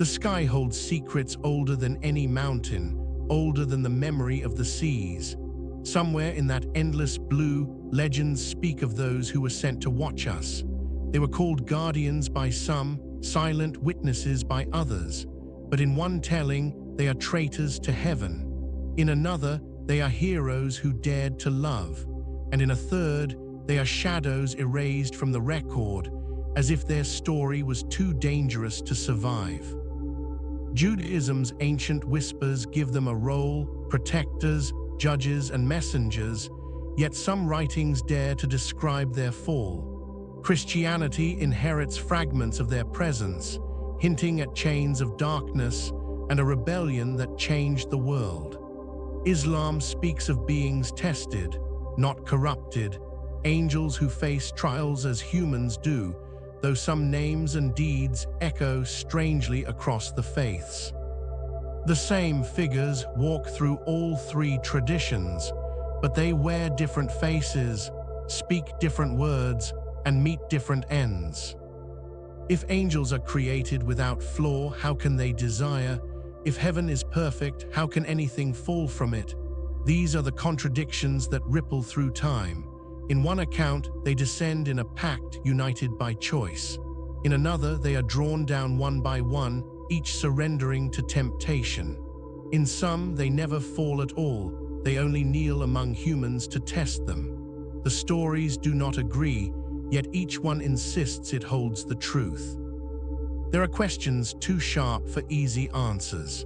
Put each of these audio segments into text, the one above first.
The sky holds secrets older than any mountain, older than the memory of the seas. Somewhere in that endless blue, legends speak of those who were sent to watch us. They were called guardians by some, silent witnesses by others. But in one telling, they are traitors to heaven. In another, they are heroes who dared to love. And in a third, they are shadows erased from the record, as if their story was too dangerous to survive. Judaism's ancient whispers give them a role, protectors, judges, and messengers, yet some writings dare to describe their fall. Christianity inherits fragments of their presence, hinting at chains of darkness and a rebellion that changed the world. Islam speaks of beings tested, not corrupted, angels who face trials as humans do, though some names and deeds echo strangely across the faiths. The same figures walk through all three traditions, but they wear different faces, speak different words, and meet different ends. If angels are created without flaw, how can they desire? If heaven is perfect, how can anything fall from it? These are the contradictions that ripple through time. In one account, they descend in a pact united by choice. In another, they are drawn down one by one, each surrendering to temptation. In some, they never fall at all. They only kneel among humans to test them. The stories do not agree, yet each one insists it holds the truth. There are questions too sharp for easy answers.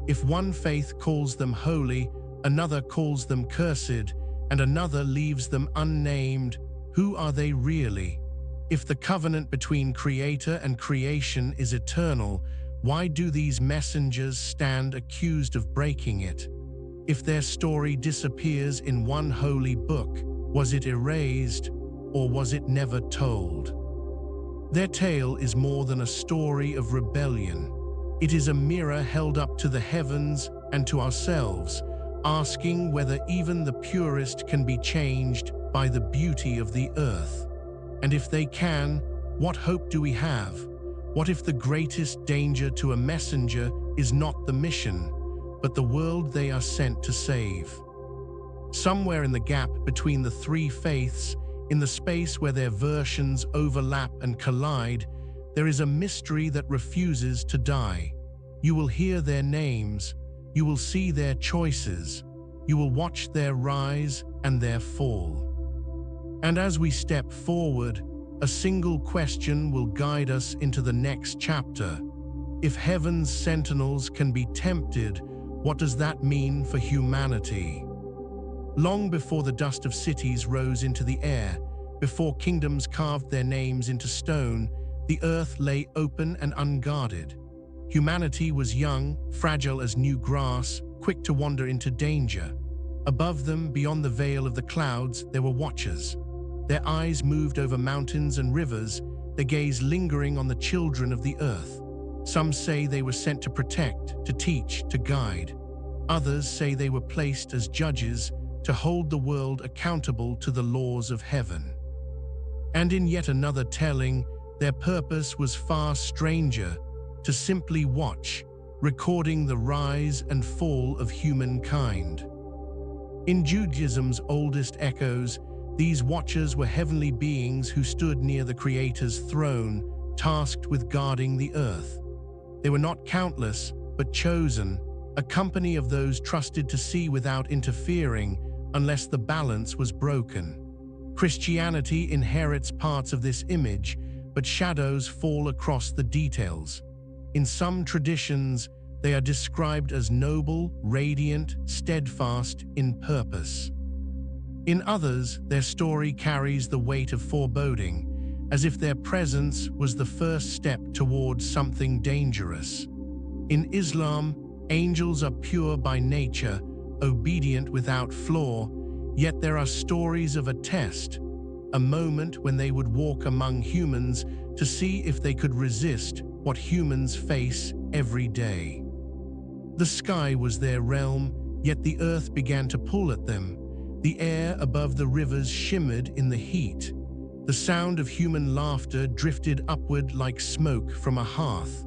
If one faith calls them holy, another calls them cursed, and another leaves them unnamed, who are they really? If the covenant between Creator and creation is eternal, why do these messengers stand accused of breaking it? If their story disappears in one holy book, was it erased, or was it never told? Their tale is more than a story of rebellion. It is a mirror held up to the heavens and to ourselves, asking whether even the purest can be changed by the beauty of the earth. And if they can, what hope do we have? What if the greatest danger to a messenger is not the mission, but the world they are sent to save? Somewhere in the gap between the three faiths, in the space where their versions overlap and collide, there is a mystery that refuses to die. You will hear their names, you will see their choices, you will watch their rise and their fall. And as we step forward, a single question will guide us into the next chapter. If heaven's sentinels can be tempted, what does that mean for humanity? Long before the dust of cities rose into the air, before kingdoms carved their names into stone, the earth lay open and unguarded. Humanity was young, fragile as new grass, quick to wander into danger. Above them, beyond the veil of the clouds, there were watchers. Their eyes moved over mountains and rivers, their gaze lingering on the children of the earth. Some say they were sent to protect, to teach, to guide. Others say they were placed as judges to hold the world accountable to the laws of heaven. And in yet another telling, their purpose was far stranger, to simply watch, recording the rise and fall of humankind. In Judaism's oldest echoes, these watchers were heavenly beings who stood near the Creator's throne, tasked with guarding the earth. They were not countless, but chosen, a company of those trusted to see without interfering unless the balance was broken. Christianity inherits parts of this image, but shadows fall across the details. In some traditions, they are described as noble, radiant, steadfast in purpose. In others, their story carries the weight of foreboding, as if their presence was the first step towards something dangerous. In Islam, angels are pure by nature, obedient without flaw, yet there are stories of a test, a moment when they would walk among humans to see if they could resist what humans face every day. The sky was their realm, yet the earth began to pull at them. The air above the rivers shimmered in the heat. The sound of human laughter drifted upward like smoke from a hearth.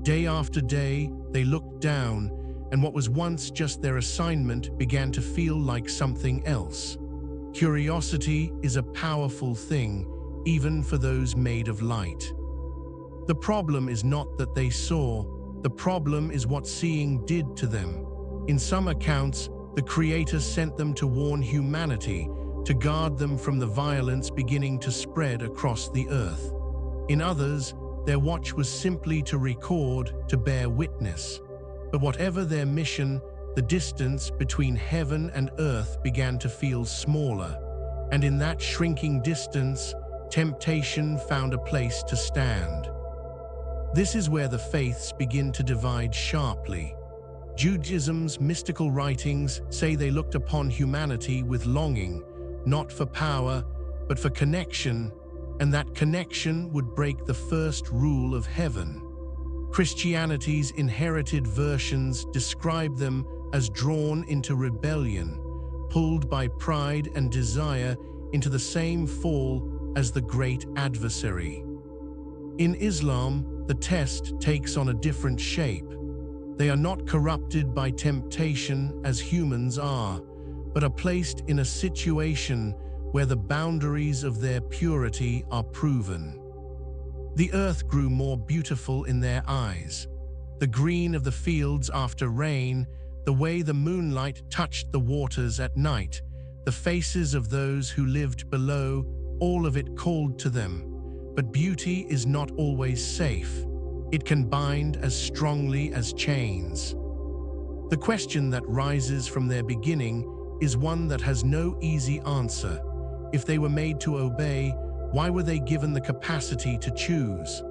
Day after day, they looked down, and what was once just their assignment began to feel like something else. Curiosity is a powerful thing, even for those made of light. The problem is not that they saw, the problem is what seeing did to them. In some accounts, the Creator sent them to warn humanity, to guard them from the violence beginning to spread across the earth. In others, their watch was simply to record, to bear witness. But whatever their mission, the distance between heaven and earth began to feel smaller, and in that shrinking distance, temptation found a place to stand. This is where the faiths begin to divide sharply. Judaism's mystical writings say they looked upon humanity with longing, not for power, but for connection, and that connection would break the first rule of heaven. Christianity's inherited versions describe them as drawn into rebellion, pulled by pride and desire into the same fall as the great adversary. In Islam, the test takes on a different shape. They are not corrupted by temptation as humans are, but are placed in a situation where the boundaries of their purity are proven. The earth grew more beautiful in their eyes. The green of the fields after rain, the way the moonlight touched the waters at night, the faces of those who lived below, all of it called to them. But beauty is not always safe. It can bind as strongly as chains. The question that rises from their beginning is one that has no easy answer. If they were made to obey, why were they given the capacity to choose?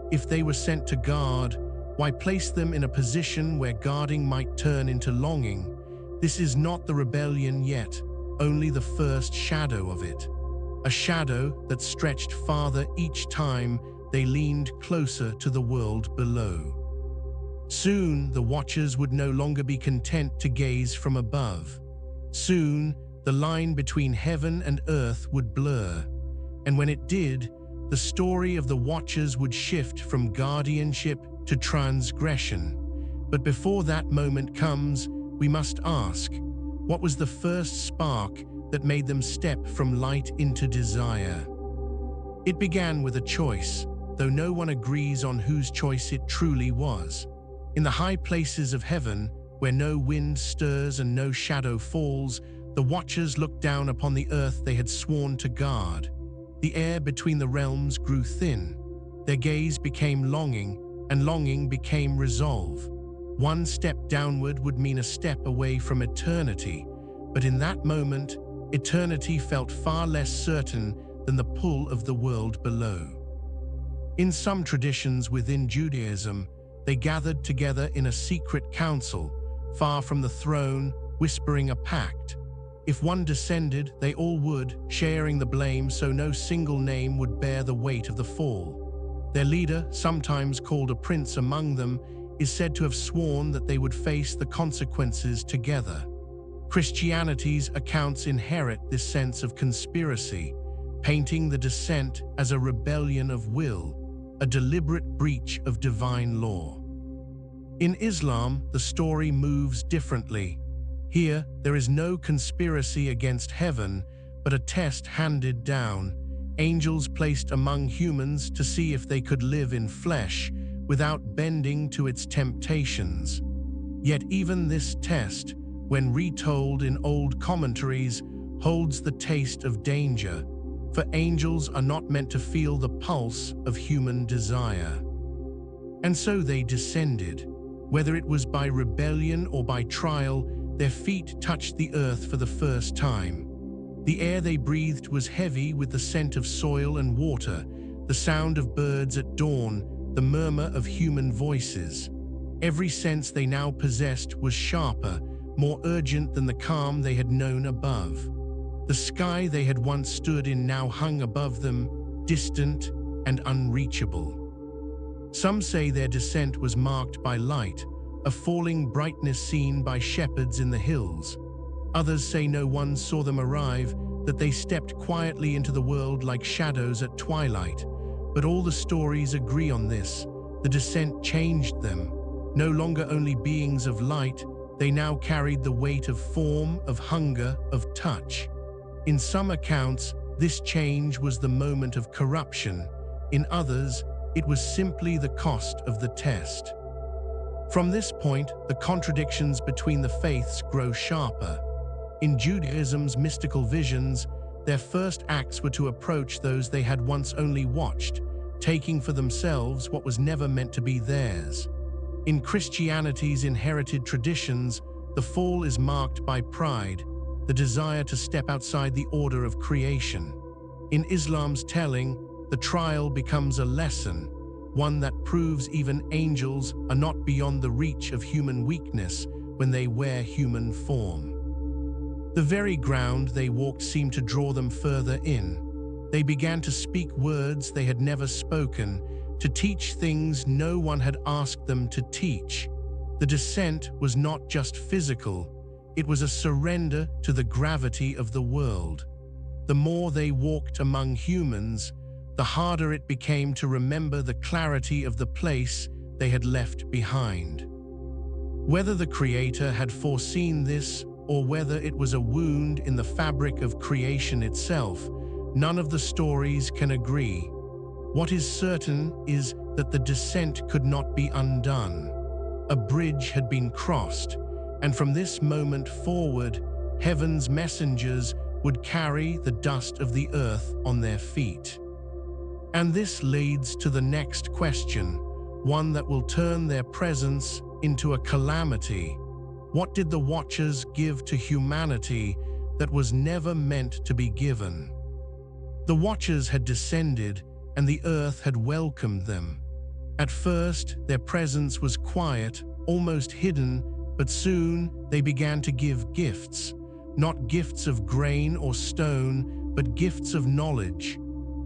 If they were sent to guard, why place them in a position where guarding might turn into longing? This is not the rebellion yet, only the first shadow of it. A shadow that stretched farther each time they leaned closer to the world below. Soon, the watchers would no longer be content to gaze from above. Soon, the line between heaven and earth would blur. And when it did, the story of the watchers would shift from guardianship to transgression. But before that moment comes, we must ask, what was the first spark that made them step from light into desire? It began with a choice, though no one agrees on whose choice it truly was. In the high places of heaven, where no wind stirs and no shadow falls, the watchers looked down upon the earth they had sworn to guard. The air between the realms grew thin. Their gaze became longing, and longing became resolve. One step downward would mean a step away from eternity, but in that moment, eternity felt far less certain than the pull of the world below. In some traditions within Judaism, they gathered together in a secret council, far from the throne, whispering a pact. If one descended, they all would, sharing the blame so no single name would bear the weight of the fall. Their leader, sometimes called a prince among them, is said to have sworn that they would face the consequences together. Christianity's accounts inherit this sense of conspiracy, painting the descent as a rebellion of will, a deliberate breach of divine law. In Islam, the story moves differently. Here, there is no conspiracy against heaven, but a test handed down, angels placed among humans to see if they could live in flesh without bending to its temptations. Yet even this test, when retold in old commentaries, holds the taste of danger, for angels are not meant to feel the pulse of human desire. And so they descended. Whether it was by rebellion or by trial, their feet touched the earth for the first time. The air they breathed was heavy with the scent of soil and water, the sound of birds at dawn, the murmur of human voices. Every sense they now possessed was sharper, more urgent than the calm they had known above. The sky they had once stood in now hung above them, distant and unreachable. Some say their descent was marked by light, a falling brightness seen by shepherds in the hills. Others say no one saw them arrive, that they stepped quietly into the world like shadows at twilight. But all the stories agree on this: the descent changed them. No longer only beings of light, they now carried the weight of form, of hunger, of touch. In some accounts, this change was the moment of corruption. In others, it was simply the cost of the test. From this point, the contradictions between the faiths grow sharper. In Judaism's mystical visions, their first acts were to approach those they had once only watched, taking for themselves what was never meant to be theirs. In Christianity's inherited traditions, the fall is marked by pride, the desire to step outside the order of creation. In Islam's telling, the trial becomes a lesson, one that proves even angels are not beyond the reach of human weakness when they wear human form. The very ground they walked seemed to draw them further in. They began to speak words they had never spoken, to teach things no one had asked them to teach. The descent was not just physical, it was a surrender to the gravity of the world. The more they walked among humans, the harder it became to remember the clarity of the place they had left behind. Whether the Creator had foreseen this or whether it was a wound in the fabric of creation itself, none of the stories can agree. What is certain is that the descent could not be undone. A bridge had been crossed, and from this moment forward, heaven's messengers would carry the dust of the earth on their feet. And this leads to the next question, one that will turn their presence into a calamity. What did the Watchers give to humanity that was never meant to be given? The Watchers had descended, and the earth had welcomed them. At first, their presence was quiet, almost hidden, but soon they began to give gifts. Not gifts of grain or stone, but gifts of knowledge.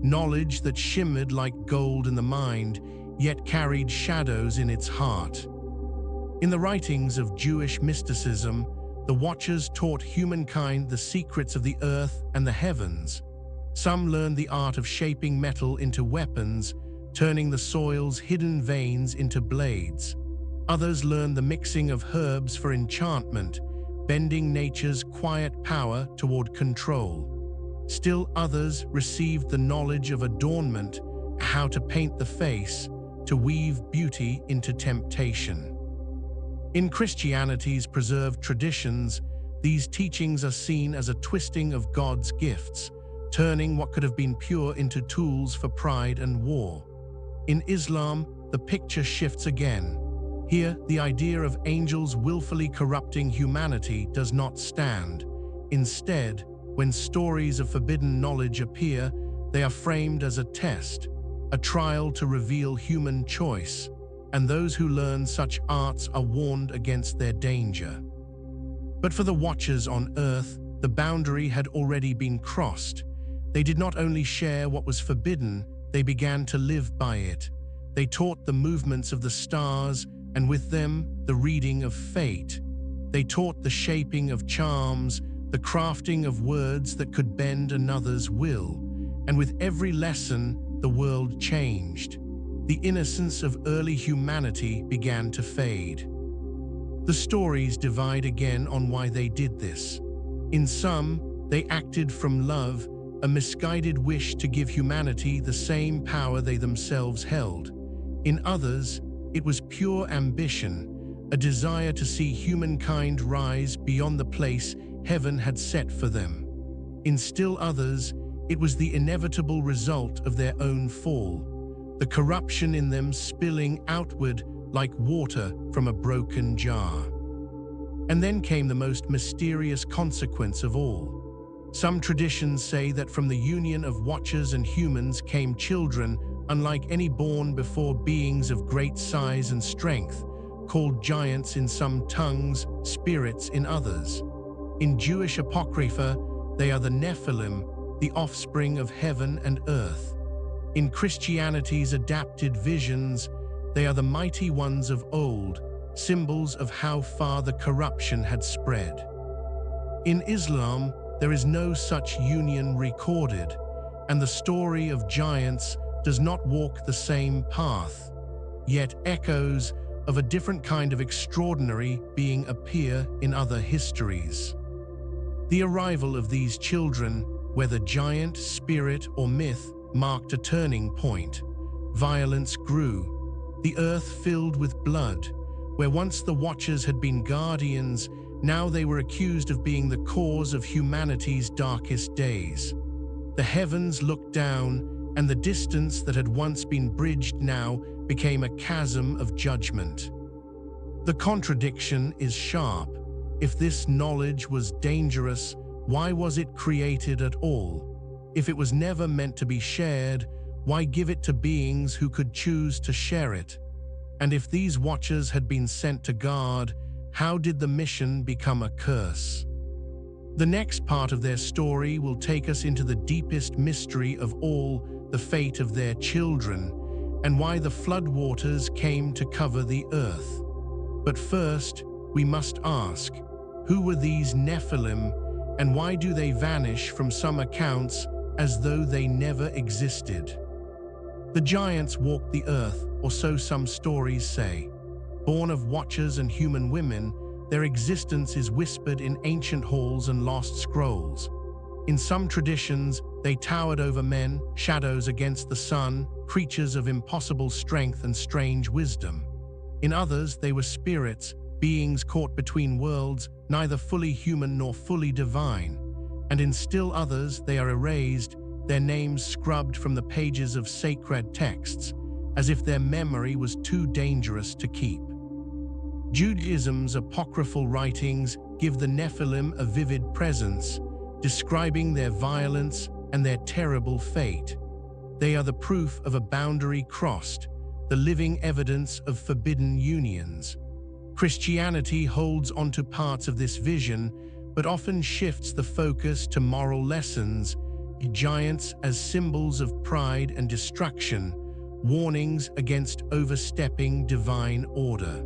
Knowledge that shimmered like gold in the mind, yet carried shadows in its heart. In the writings of Jewish mysticism, the Watchers taught humankind the secrets of the earth and the heavens. Some learned the art of shaping metal into weapons, turning the soil's hidden veins into blades. Others learned the mixing of herbs for enchantment, bending nature's quiet power toward control. Still others received the knowledge of adornment, how to paint the face, to weave beauty into temptation. In Christianity's preserved traditions, these teachings are seen as a twisting of God's gifts, turning what could have been pure into tools for pride and war. In Islam, the picture shifts again. Here, the idea of angels willfully corrupting humanity does not stand. Instead, when stories of forbidden knowledge appear, they are framed as a test, a trial to reveal human choice, and those who learn such arts are warned against their danger. But for the Watchers on Earth, the boundary had already been crossed. They did not only share what was forbidden, they began to live by it. They taught the movements of the stars, and with them, the reading of fate. They taught the shaping of charms, the crafting of words that could bend another's will. And with every lesson, the world changed. The innocence of early humanity began to fade. The stories divide again on why they did this. In some, they acted from love, a misguided wish to give humanity the same power they themselves held. In others, it was pure ambition, a desire to see humankind rise beyond the place heaven had set for them. In still others, it was the inevitable result of their own fall, the corruption in them spilling outward like water from a broken jar. And then came the most mysterious consequence of all. Some traditions say that from the union of Watchers and humans came children, unlike any born before, beings of great size and strength, called giants in some tongues, spirits in others. In Jewish Apocrypha, they are the Nephilim, the offspring of heaven and earth. In Christianity's adapted visions, they are the mighty ones of old, symbols of how far the corruption had spread. In Islam, there is no such union recorded, and the story of giants does not walk the same path. yet echoes of a different kind of extraordinary being appear in other histories. The arrival of these children, whether giant, spirit, or myth, marked a turning point. Violence grew. The earth filled with blood. Where once the Watchers had been guardians, now they were accused of being the cause of humanity's darkest days. The heavens looked down, and the distance that had once been bridged now became a chasm of judgment. The contradiction is sharp. If this knowledge was dangerous, why was it created at all? If it was never meant to be shared, why give it to beings who could choose to share it? And if these Watchers had been sent to guard, how did the mission become a curse? The next part of their story will take us into the deepest mystery of all, the fate of their children, and why the floodwaters came to cover the earth. But first, we must ask, who were these Nephilim, and why do they vanish from some accounts as though they never existed? The giants walked the earth, or so some stories say. Born of Watchers and human women, their existence is whispered in ancient halls and lost scrolls. In some traditions, they towered over men, shadows against the sun, creatures of impossible strength and strange wisdom. In others, they were spirits, beings caught between worlds, neither fully human nor fully divine. And in still others, they are erased, their names scrubbed from the pages of sacred texts, as if their memory was too dangerous to keep. Judaism's apocryphal writings give the Nephilim a vivid presence, describing their violence and their terrible fate. They are the proof of a boundary crossed, the living evidence of forbidden unions. Christianity holds onto parts of this vision, but often shifts the focus to moral lessons, giants as symbols of pride and destruction, warnings against overstepping divine order.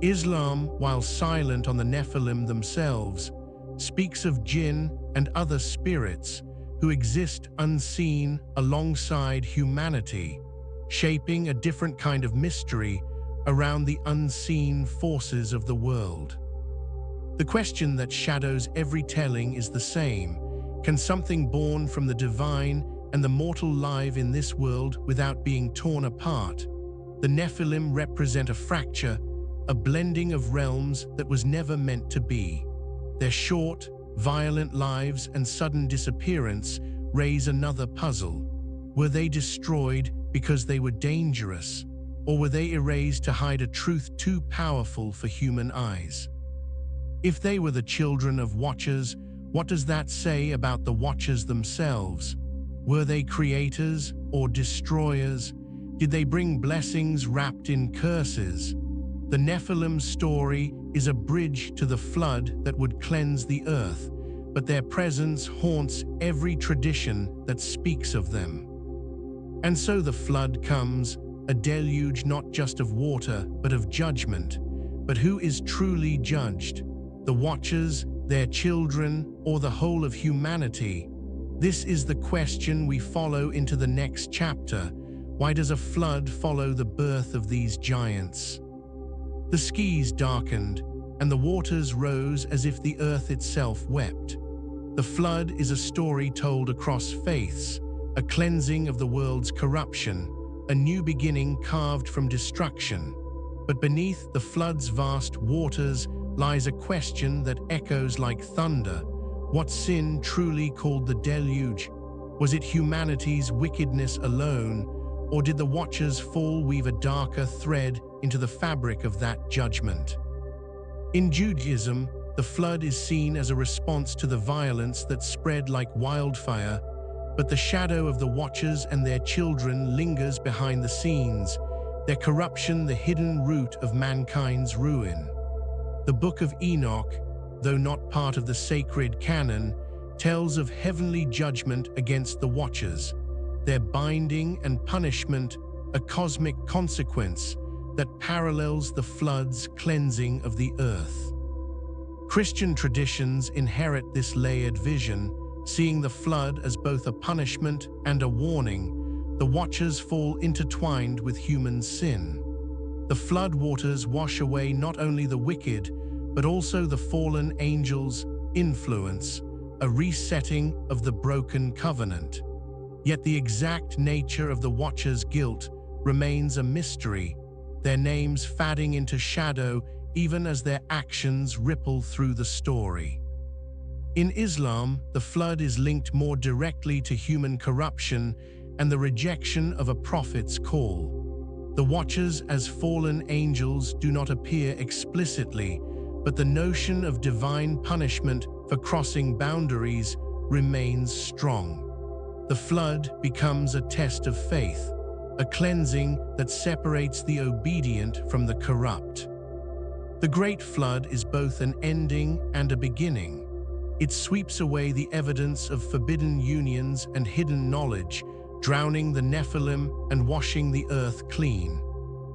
Islam, while silent on the Nephilim themselves, speaks of jinn and other spirits who exist unseen alongside humanity, shaping a different kind of mystery around the unseen forces of the world. The question that shadows every telling is the same: can something born from the divine and the mortal live in this world without being torn apart? The Nephilim represent a fracture, a blending of realms that was never meant to be. Their short, violent lives and sudden disappearance raise another puzzle. Were they destroyed because they were dangerous, or were they erased to hide a truth too powerful for human eyes? If they were the children of Watchers, what does that say about the Watchers themselves? Were they creators or destroyers? Did they bring blessings wrapped in curses? The Nephilim story is a bridge to the flood that would cleanse the earth, but their presence haunts every tradition that speaks of them. And so the flood comes, a deluge not just of water, but of judgment. But who is truly judged? The Watchers, their children, or the whole of humanity? This is the question we follow into the next chapter. Why does a flood follow the birth of these giants? The skies darkened, and the waters rose as if the earth itself wept. The flood is a story told across faiths, a cleansing of the world's corruption, a new beginning carved from destruction. But beneath the flood's vast waters lies a question that echoes like thunder. What sin truly called the deluge? Was it humanity's wickedness alone, or did the Watchers' fall weave a darker thread into the fabric of that judgment? In Judaism, the flood is seen as a response to the violence that spread like wildfire, but the shadow of the Watchers and their children lingers behind the scenes, their corruption the hidden root of mankind's ruin. The Book of Enoch, though not part of the sacred canon, tells of heavenly judgment against the Watchers, their binding and punishment, a cosmic consequence that parallels the flood's cleansing of the earth. Christian traditions inherit this layered vision, seeing the flood as both a punishment and a warning, the Watchers fall intertwined with human sin. The flood waters wash away not only the wicked, but also the fallen angels' influence, a resetting of the broken covenant. Yet the exact nature of the Watchers' guilt remains a mystery, their names fading into shadow even as their actions ripple through the story. In Islam, the flood is linked more directly to human corruption and the rejection of a prophet's call. The Watchers as fallen angels do not appear explicitly, but the notion of divine punishment for crossing boundaries remains strong. The flood becomes a test of faith, a cleansing that separates the obedient from the corrupt. The Great Flood is both an ending and a beginning. It sweeps away the evidence of forbidden unions and hidden knowledge, drowning the Nephilim and washing the earth clean.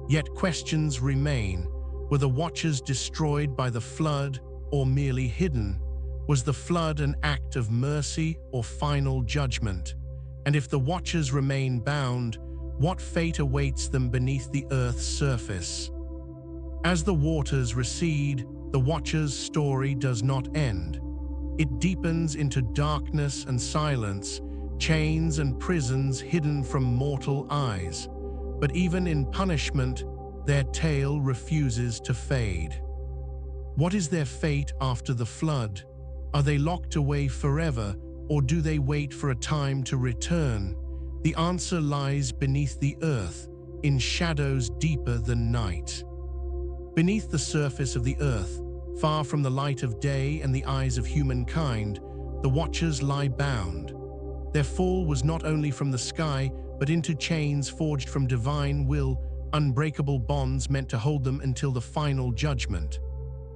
Yet questions remain. Were the Watchers destroyed by the flood or merely hidden? Was the flood an act of mercy or final judgment? And if the Watchers remain bound, what fate awaits them beneath the earth's surface? As the waters recede, the Watchers' story does not end. It deepens into darkness and silence, chains and prisons hidden from mortal eyes. But even in punishment, their tale refuses to fade. What is their fate after the flood? Are they locked away forever, or do they wait for a time to return? The answer lies beneath the earth, in shadows deeper than night. Beneath the surface of the earth, far from the light of day and the eyes of humankind, the Watchers lie bound. Their fall was not only from the sky, but into chains forged from divine will, unbreakable bonds meant to hold them until the final judgment.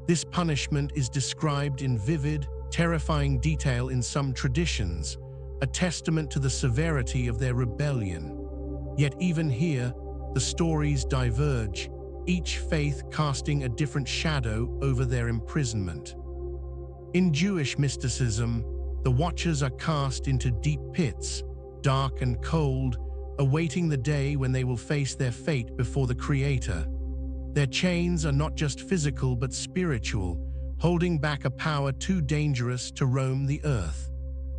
This punishment is described in vivid, terrifying detail in some traditions, a testament to the severity of their rebellion. Yet even here, the stories diverge, each faith casting a different shadow over their imprisonment. In Jewish mysticism, the Watchers are cast into deep pits, dark and cold, awaiting the day when they will face their fate before the Creator. Their chains are not just physical but spiritual, holding back a power too dangerous to roam the earth.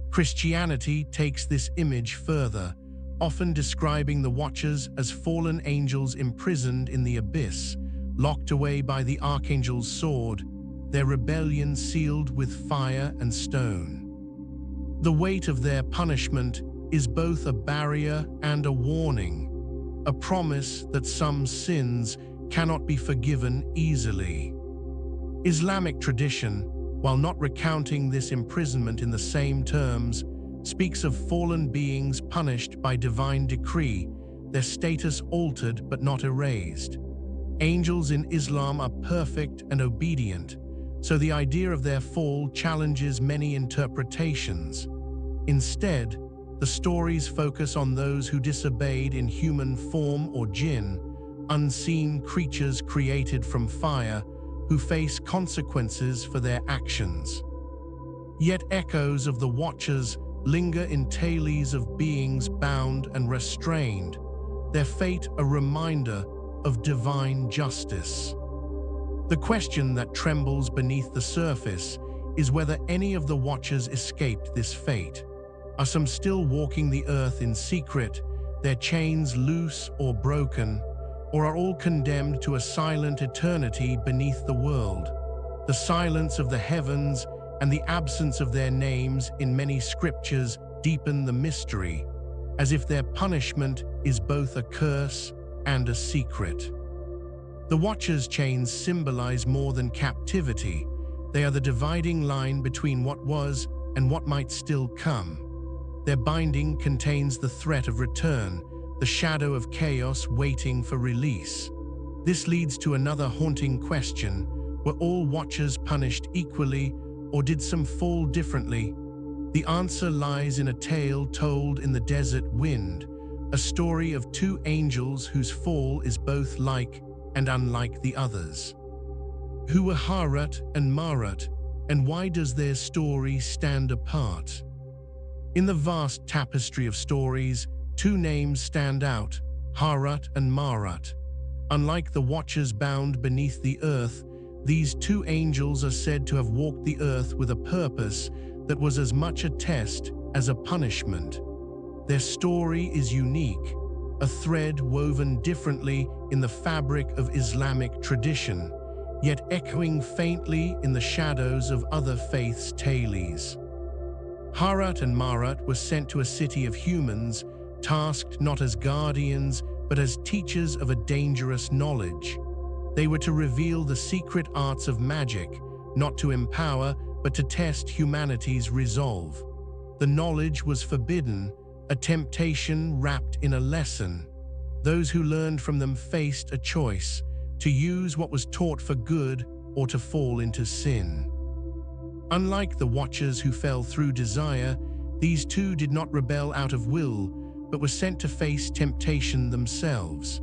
Christianity takes this image further, often describing the Watchers as fallen angels imprisoned in the abyss, locked away by the archangel's sword, their rebellion sealed with fire and stone. The weight of their punishment is both a barrier and a warning, a promise that some sins cannot be forgiven easily. Islamic tradition, while not recounting this imprisonment in the same terms, speaks of fallen beings punished by divine decree, their status altered but not erased. Angels in Islam are perfect and obedient, so the idea of their fall challenges many interpretations. Instead, the stories focus on those who disobeyed in human form or jinn, unseen creatures created from fire, who face consequences for their actions. Yet echoes of the Watchers linger in tales of beings bound and restrained, their fate a reminder of divine justice. The question that trembles beneath the surface is whether any of the Watchers escaped this fate. Are some still walking the earth in secret, their chains loose or broken, or are all condemned to a silent eternity beneath the world? The silence of the heavens and the absence of their names in many scriptures deepen the mystery, as if their punishment is both a curse and a secret. The Watchers' chains symbolize more than captivity. They are the dividing line between what was and what might still come. Their binding contains the threat of return, the shadow of chaos waiting for release. This leads to another haunting question: were all Watchers punished equally, or did some fall differently? The answer lies in a tale told in the desert wind, a story of two angels whose fall is both like and unlike the others. Who were Harut and Marut, and why does their story stand apart? In the vast tapestry of stories two names stand out: Harut and Marut. Unlike the watchers bound beneath the earth, these two angels are said to have walked the earth with a purpose that was as much a test as a punishment. Their story is unique, a thread woven differently in the fabric of Islamic tradition, yet echoing faintly in the shadows of other faiths' tales. Harut and Marut were sent to a city of humans, tasked not as guardians, but as teachers of a dangerous knowledge. They were to reveal the secret arts of magic, not to empower, but to test humanity's resolve. The knowledge was forbidden, a temptation wrapped in a lesson. Those who learned from them faced a choice: to use what was taught for good or to fall into sin. Unlike the watchers who fell through desire, these two did not rebel out of will, but were sent to face temptation themselves.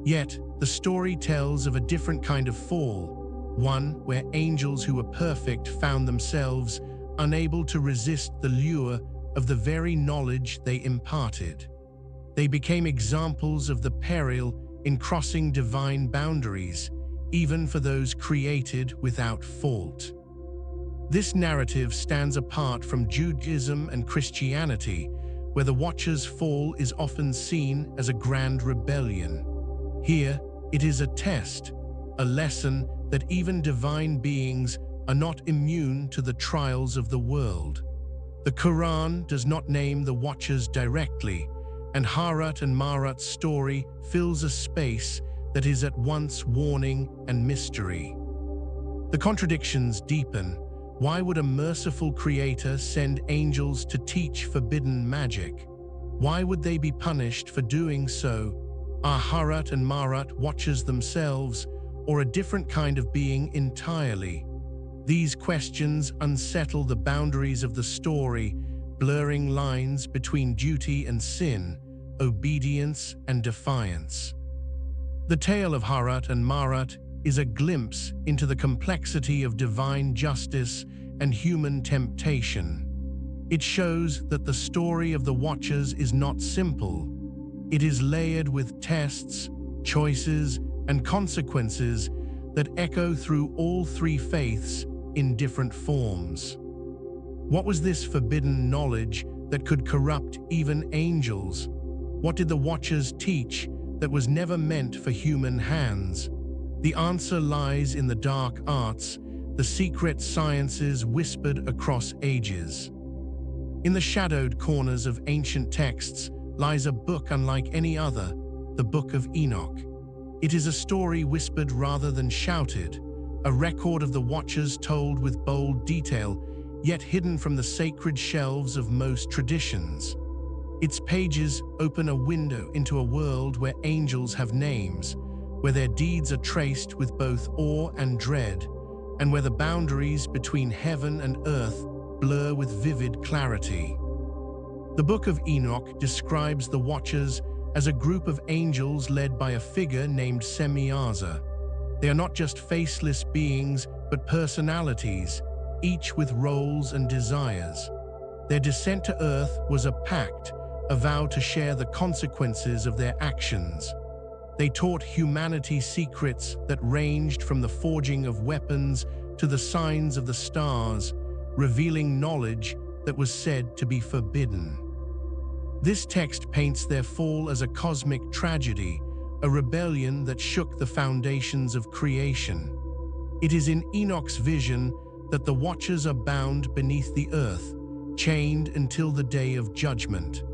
Yet, the story tells of a different kind of fall, one where angels who were perfect found themselves unable to resist the lure of the very knowledge they imparted. They became examples of the peril in crossing divine boundaries, even for those created without fault. This narrative stands apart from Judaism and Christianity, where the Watcher's fall is often seen as a grand rebellion. Here, it is a test, a lesson that even divine beings are not immune to the trials of the world. The Quran does not name the Watchers directly, and Harut and Marut's story fills a space that is at once warning and mystery. The contradictions deepen. Why would a merciful creator send angels to teach forbidden magic? Why would they be punished for doing so? Are Harut and Marut watchers themselves, or a different kind of being entirely? These questions unsettle the boundaries of the story, blurring lines between duty and sin, obedience and defiance. The tale of Harut and Marut is a glimpse into the complexity of divine justice and human temptation. It shows that the story of the Watchers is not simple. It is layered with tests, choices, and consequences that echo through all three faiths in different forms. What was this forbidden knowledge that could corrupt even angels? What did the Watchers teach that was never meant for human hands? The answer lies in the dark arts, the secret sciences whispered across ages. In the shadowed corners of ancient texts lies a book unlike any other, the Book of Enoch. It is a story whispered rather than shouted, a record of the Watchers told with bold detail, yet hidden from the sacred shelves of most traditions. Its pages open a window into a world where angels have names, where their deeds are traced with both awe and dread, and where the boundaries between heaven and earth blur with vivid clarity. The Book of Enoch describes the Watchers as a group of angels led by a figure named Semiaza. They are not just faceless beings, but personalities, each with roles and desires. Their descent to earth was a pact, a vow to share the consequences of their actions. They taught humanity secrets that ranged from the forging of weapons to the signs of the stars, revealing knowledge that was said to be forbidden. This text paints their fall as a cosmic tragedy, a rebellion that shook the foundations of creation. It is in Enoch's vision that the Watchers are bound beneath the earth, chained until the day of judgment.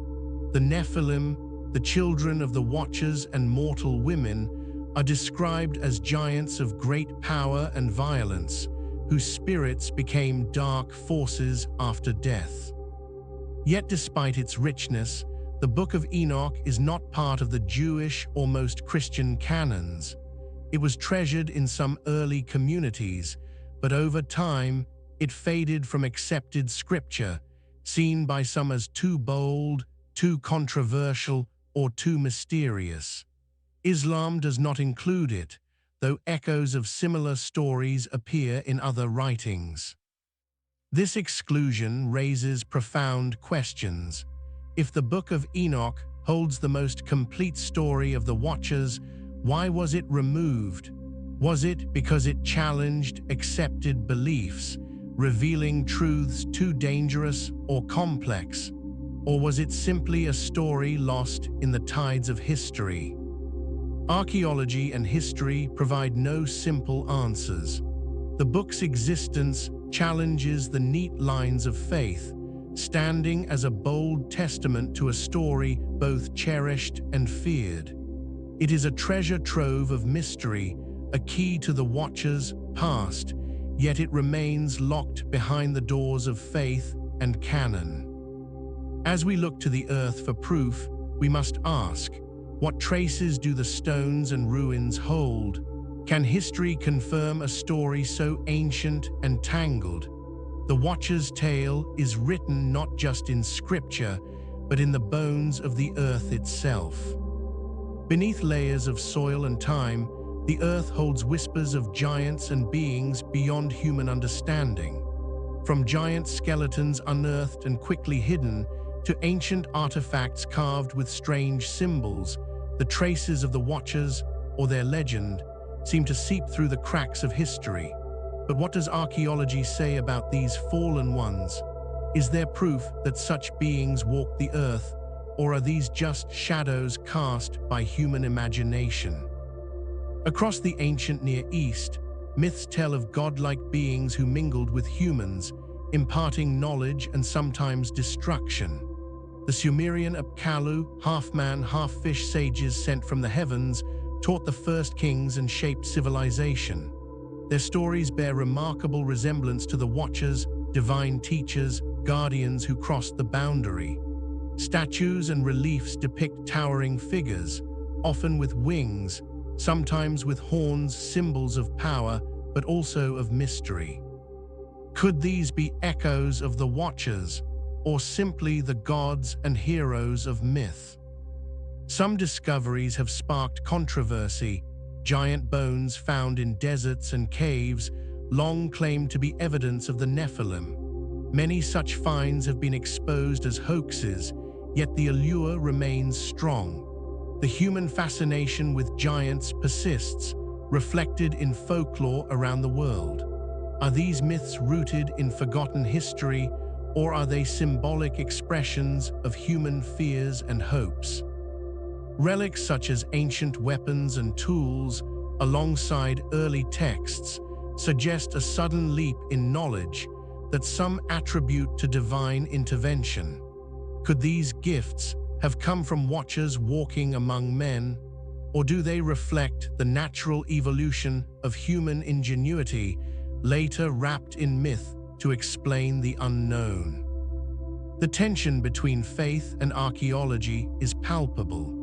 The Nephilim, the children of the Watchers and mortal women, are described as giants of great power and violence, whose spirits became dark forces after death. Yet despite its richness, the Book of Enoch is not part of the Jewish or most Christian canons. It was treasured in some early communities, but over time, it faded from accepted scripture, seen by some as too bold, too controversial, or too mysterious. Islam does not include it, though echoes of similar stories appear in other writings. This exclusion raises profound questions. If the Book of Enoch holds the most complete story of the Watchers. Why was it removed? Was it because it challenged accepted beliefs, revealing truths too dangerous or complex? Or was it simply a story lost in the tides of history? Archaeology and history provide no simple answers. The book's existence challenges the neat lines of faith, standing as a bold testament to a story both cherished and feared. It is a treasure trove of mystery, a key to the Watchers' past, yet it remains locked behind the doors of faith and canon. As we look to the earth for proof, we must ask, what traces do the stones and ruins hold? Can history confirm a story so ancient and tangled? The Watcher's tale is written not just in scripture, but in the bones of the earth itself. Beneath layers of soil and time, the earth holds whispers of giants and beings beyond human understanding. From giant skeletons unearthed and quickly hidden, to ancient artifacts carved with strange symbols, the traces of the Watchers, or their legend, seem to seep through the cracks of history. But what does archaeology say about these fallen ones? Is there proof that such beings walk the earth, or are these just shadows cast by human imagination? Across the ancient Near East, myths tell of godlike beings who mingled with humans, imparting knowledge and sometimes destruction. The Sumerian Apkallu, half-man, half-fish sages sent from the heavens, taught the first kings and shaped civilization. Their stories bear remarkable resemblance to the Watchers, divine teachers, guardians who crossed the boundary. Statues and reliefs depict towering figures, often with wings, sometimes with horns, symbols of power, but also of mystery. Could these be echoes of the Watchers, or simply the gods and heroes of myth? Some discoveries have sparked controversy. Giant bones found in deserts and caves long claimed to be evidence of the Nephilim. Many such finds have been exposed as hoaxes, yet the allure remains strong. The human fascination with giants persists, reflected in folklore around the world. Are these myths rooted in forgotten history, or are they symbolic expressions of human fears and hopes? Relics such as ancient weapons and tools, alongside early texts, suggest a sudden leap in knowledge that some attribute to divine intervention. Could these gifts have come from Watchers walking among men, or do they reflect the natural evolution of human ingenuity, later wrapped in myth to explain the unknown? The tension between faith and archaeology is palpable.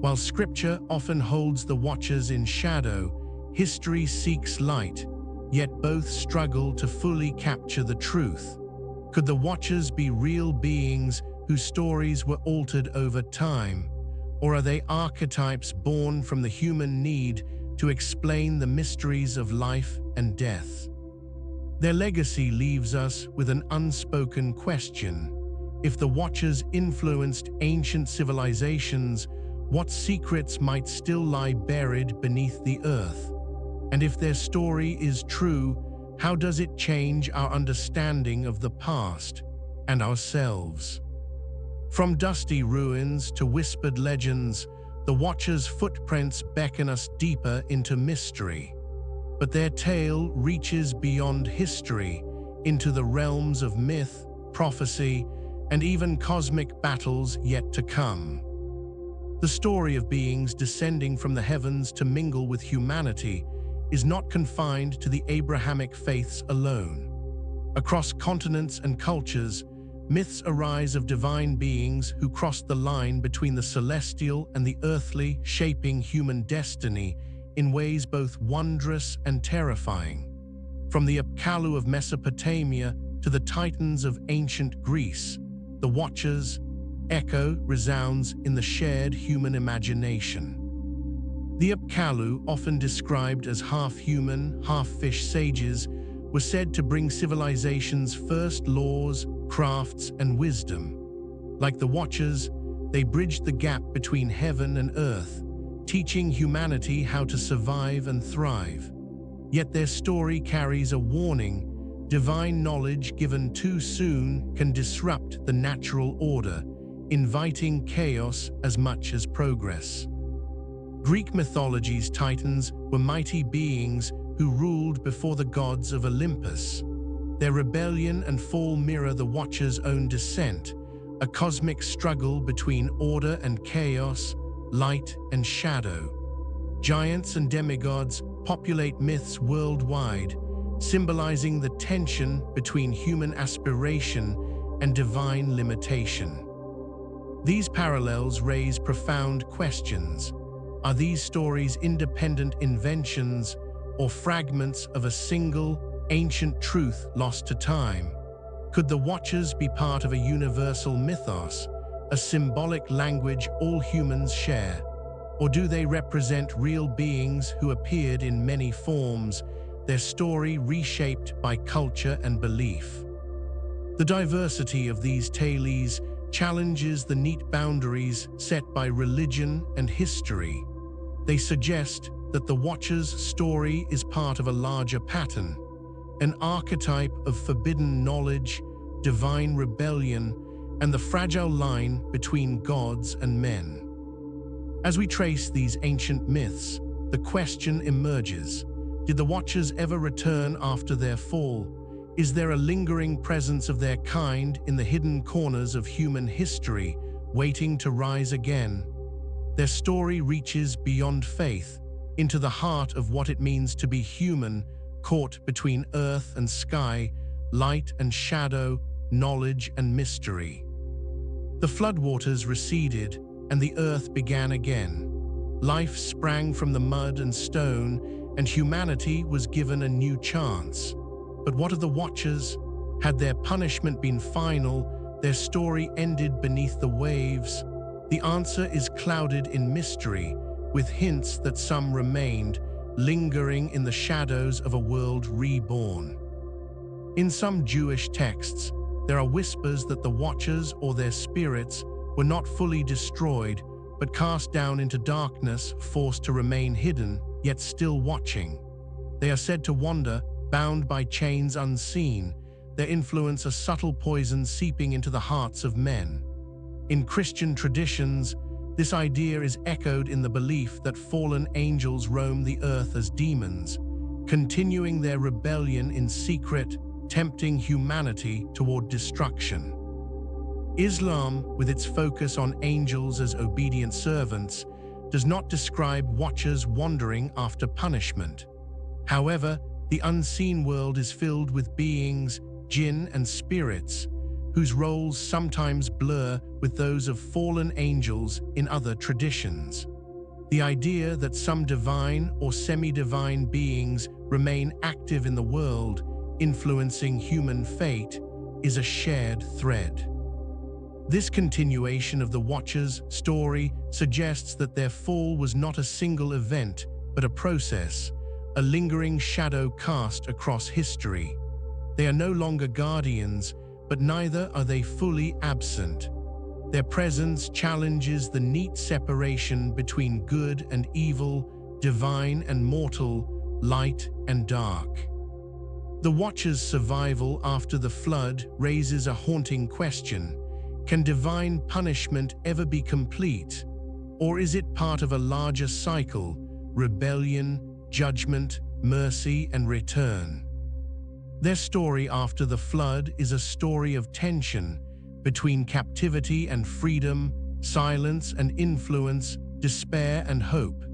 While scripture often holds the Watchers in shadow, history seeks light, yet both struggle to fully capture the truth. Could the Watchers be real beings whose stories were altered over time, or are they archetypes born from the human need to explain the mysteries of life and death? Their legacy leaves us with an unspoken question. If the Watchers influenced ancient civilizations, what secrets might still lie buried beneath the earth? And if their story is true, how does it change our understanding of the past and ourselves? From dusty ruins to whispered legends, the Watchers' footprints beckon us deeper into mystery. But their tale reaches beyond history, into the realms of myth, prophecy, and even cosmic battles yet to come. The story of beings descending from the heavens to mingle with humanity is not confined to the Abrahamic faiths alone. Across continents and cultures, myths arise of divine beings who crossed the line between the celestial and the earthly, shaping human destiny in ways both wondrous and terrifying. From the Apkallu of Mesopotamia to the Titans of ancient Greece, the Watchers' echo resounds in the shared human imagination. The Apkallu, often described as half-human, half-fish sages, were said to bring civilization's first laws, crafts, and wisdom. Like the Watchers, They bridged the gap between heaven and earth, teaching humanity how to survive and thrive. Yet their story carries a warning: divine knowledge given too soon can disrupt the natural order, inviting chaos as much as progress. Greek mythology's titans were mighty beings who ruled before the gods of Olympus. Their rebellion and fall mirror the Watcher's own descent, a cosmic struggle between order and chaos, light and shadow. Giants and demigods populate myths worldwide, symbolizing the tension between human aspiration and divine limitation. These parallels raise profound questions. Are these stories independent inventions or fragments of a single, ancient truth lost to time? Could the Watchers be part of a universal mythos, a symbolic language all humans share? Or do they represent real beings who appeared in many forms, their story reshaped by culture and belief? The diversity of these tales challenges the neat boundaries set by religion and history. They suggest that the Watcher's story is part of a larger pattern, an archetype of forbidden knowledge, divine rebellion, and the fragile line between gods and men. As we trace these ancient myths, the question emerges: did the Watchers ever return after their fall? Is there a lingering presence of their kind in the hidden corners of human history, waiting to rise again? Their story reaches beyond faith, into the heart of what it means to be human, caught between earth and sky, light and shadow, knowledge and mystery. The floodwaters receded, and the earth began again. Life sprang from the mud and stone, and humanity was given a new chance. But what of the Watchers? Had their punishment been final, their story ended beneath the waves? The answer is clouded in mystery, with hints that some remained, lingering in the shadows of a world reborn. In some Jewish texts, there are whispers that the Watchers or their spirits were not fully destroyed, but cast down into darkness, forced to remain hidden, yet still watching. They are said to wander, bound by chains unseen, their influence a subtle poison seeping into the hearts of men. In Christian traditions, this idea is echoed in the belief that fallen angels roam the earth as demons, continuing their rebellion in secret, tempting humanity toward destruction. Islam, with its focus on angels as obedient servants, does not describe Watchers wandering after punishment. However, the unseen world is filled with beings, jinn and spirits, whose roles sometimes blur with those of fallen angels in other traditions. The idea that some divine or semi-divine beings remain active in the world, influencing human fate, is a shared thread. This continuation of the Watchers' story suggests that their fall was not a single event, but a process, a lingering shadow cast across history. They are no longer guardians, but neither are they fully absent. Their presence challenges the neat separation between good and evil, divine and mortal, light and dark. The Watchers' survival after the flood raises a haunting question: can divine punishment ever be complete? Or is it part of a larger cycle: rebellion, judgment, mercy, and return? Their story after the flood is a story of tension between captivity and freedom, silence and influence, despair and hope.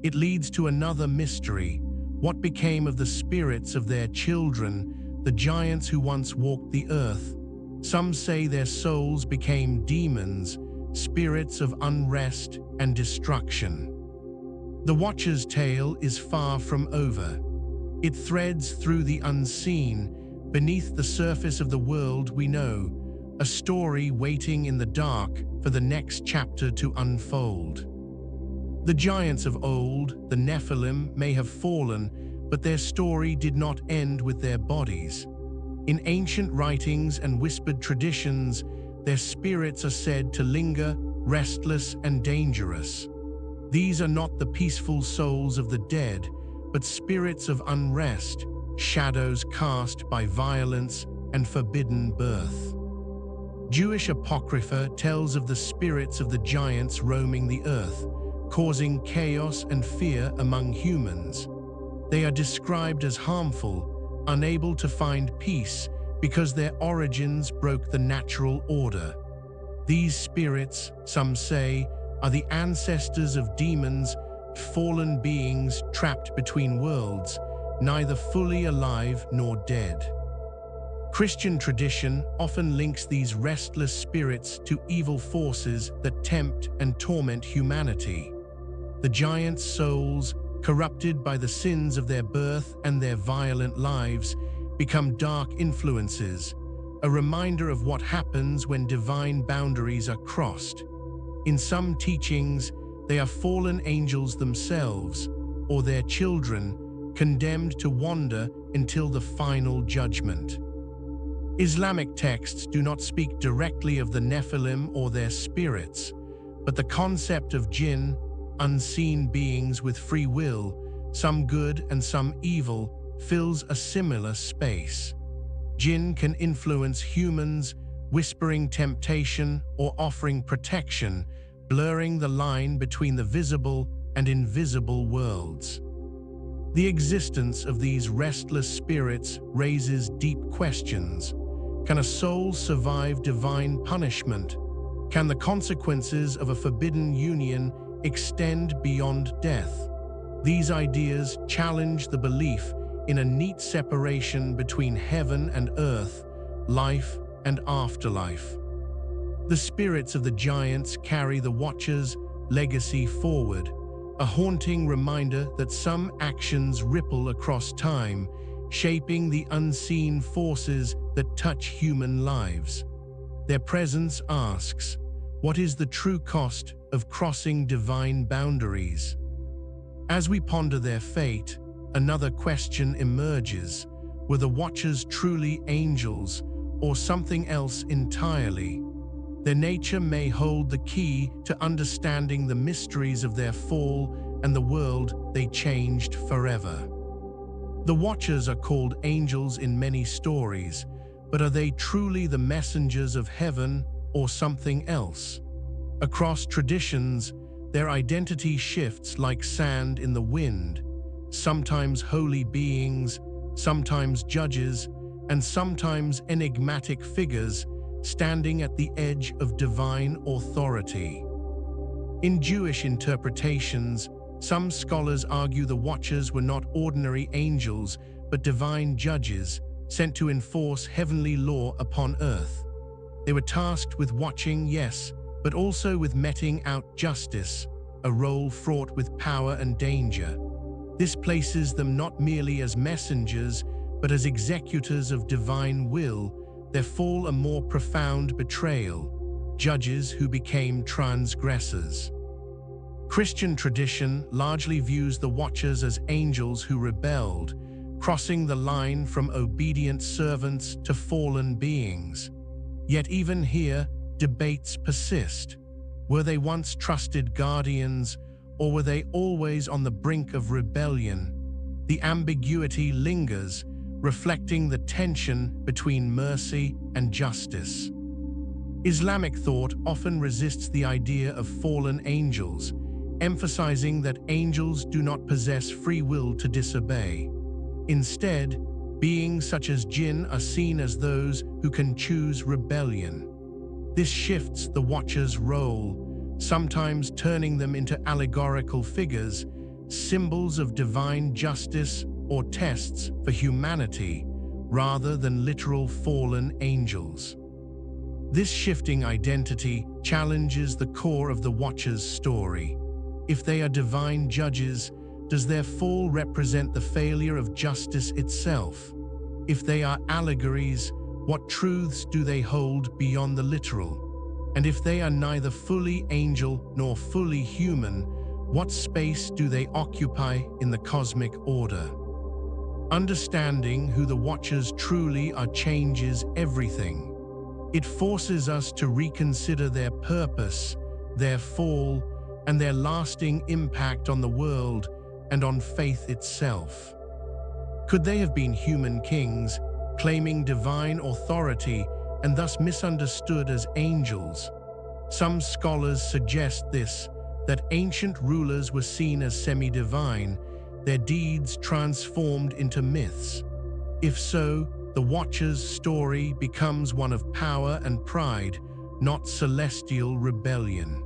It leads to another mystery: what became of the spirits of their children, the giants who once walked the earth? Some say their souls became demons, spirits of unrest and destruction. The Watcher's tale is far from over. It threads through the unseen, beneath the surface of the world we know, a story waiting in the dark for the next chapter to unfold. The giants of old, the Nephilim, may have fallen, but their story did not end with their bodies. In ancient writings and whispered traditions, their spirits are said to linger, restless and dangerous. These are not the peaceful souls of the dead, but spirits of unrest, shadows cast by violence and forbidden birth. Jewish Apocrypha tells of the spirits of the giants roaming the earth, causing chaos and fear among humans. They are described as harmful, unable to find peace because their origins broke the natural order. These spirits, some say, are the ancestors of demons, fallen beings trapped between worlds, neither fully alive nor dead. Christian tradition often links these restless spirits to evil forces that tempt and torment humanity. The giants' souls, corrupted by the sins of their birth and their violent lives, become dark influences, a reminder of what happens when divine boundaries are crossed. In some teachings, they are fallen angels themselves, or their children, condemned to wander until the final judgment. Islamic texts do not speak directly of the Nephilim or their spirits, but the concept of jinn, unseen beings with free will, some good and some evil, fills a similar space. Jinn can influence humans, whispering temptation or offering protection, blurring the line between the visible and invisible worlds. The existence of these restless spirits raises deep questions. Can a soul survive divine punishment? Can the consequences of a forbidden union extend beyond death? These ideas challenge the belief in a neat separation between heaven and earth, life and afterlife. The spirits of the giants carry the Watcher's legacy forward, a haunting reminder that some actions ripple across time, shaping the unseen forces that touch human lives. Their presence asks, what is the true cost of crossing divine boundaries? As we ponder their fate, another question emerges. Were the Watchers truly angels or something else entirely? Their nature may hold the key to understanding the mysteries of their fall and the world they changed forever. The Watchers are called angels in many stories, but are they truly the messengers of heaven or something else? Across traditions, their identity shifts like sand in the wind, sometimes holy beings, sometimes judges, and sometimes enigmatic figures standing at the edge of divine authority. In Jewish interpretations, some scholars argue the Watchers were not ordinary angels, but divine judges sent to enforce heavenly law upon earth. They were tasked with watching, yes, but also with meting out justice, a role fraught with power and danger. This places them not merely as messengers, but as executors of divine will, their fall a more profound betrayal, judges who became transgressors. Christian tradition largely views the Watchers as angels who rebelled, crossing the line from obedient servants to fallen beings. Yet even here, debates persist. Were they once trusted guardians, or were they always on the brink of rebellion? The ambiguity lingers, reflecting the tension between mercy and justice. Islamic thought often resists the idea of fallen angels, emphasizing that angels do not possess free will to disobey. Instead, beings such as jinn are seen as those who can choose rebellion. This shifts the Watcher's role, sometimes turning them into allegorical figures, symbols of divine justice or tests for humanity, rather than literal fallen angels. This shifting identity challenges the core of the Watcher's story. If they are divine judges, does their fall represent the failure of justice itself? If they are allegories, what truths do they hold beyond the literal? And if they are neither fully angel nor fully human, what space do they occupy in the cosmic order? Understanding who the Watchers truly are changes everything. It forces us to reconsider their purpose, their fall, and their lasting impact on the world and on faith itself. Could they have been human kings, claiming divine authority and thus misunderstood as angels? Some scholars suggest this, that ancient rulers were seen as semi-divine, their deeds transformed into myths. If so, the Watcher's story becomes one of power and pride, not celestial rebellion.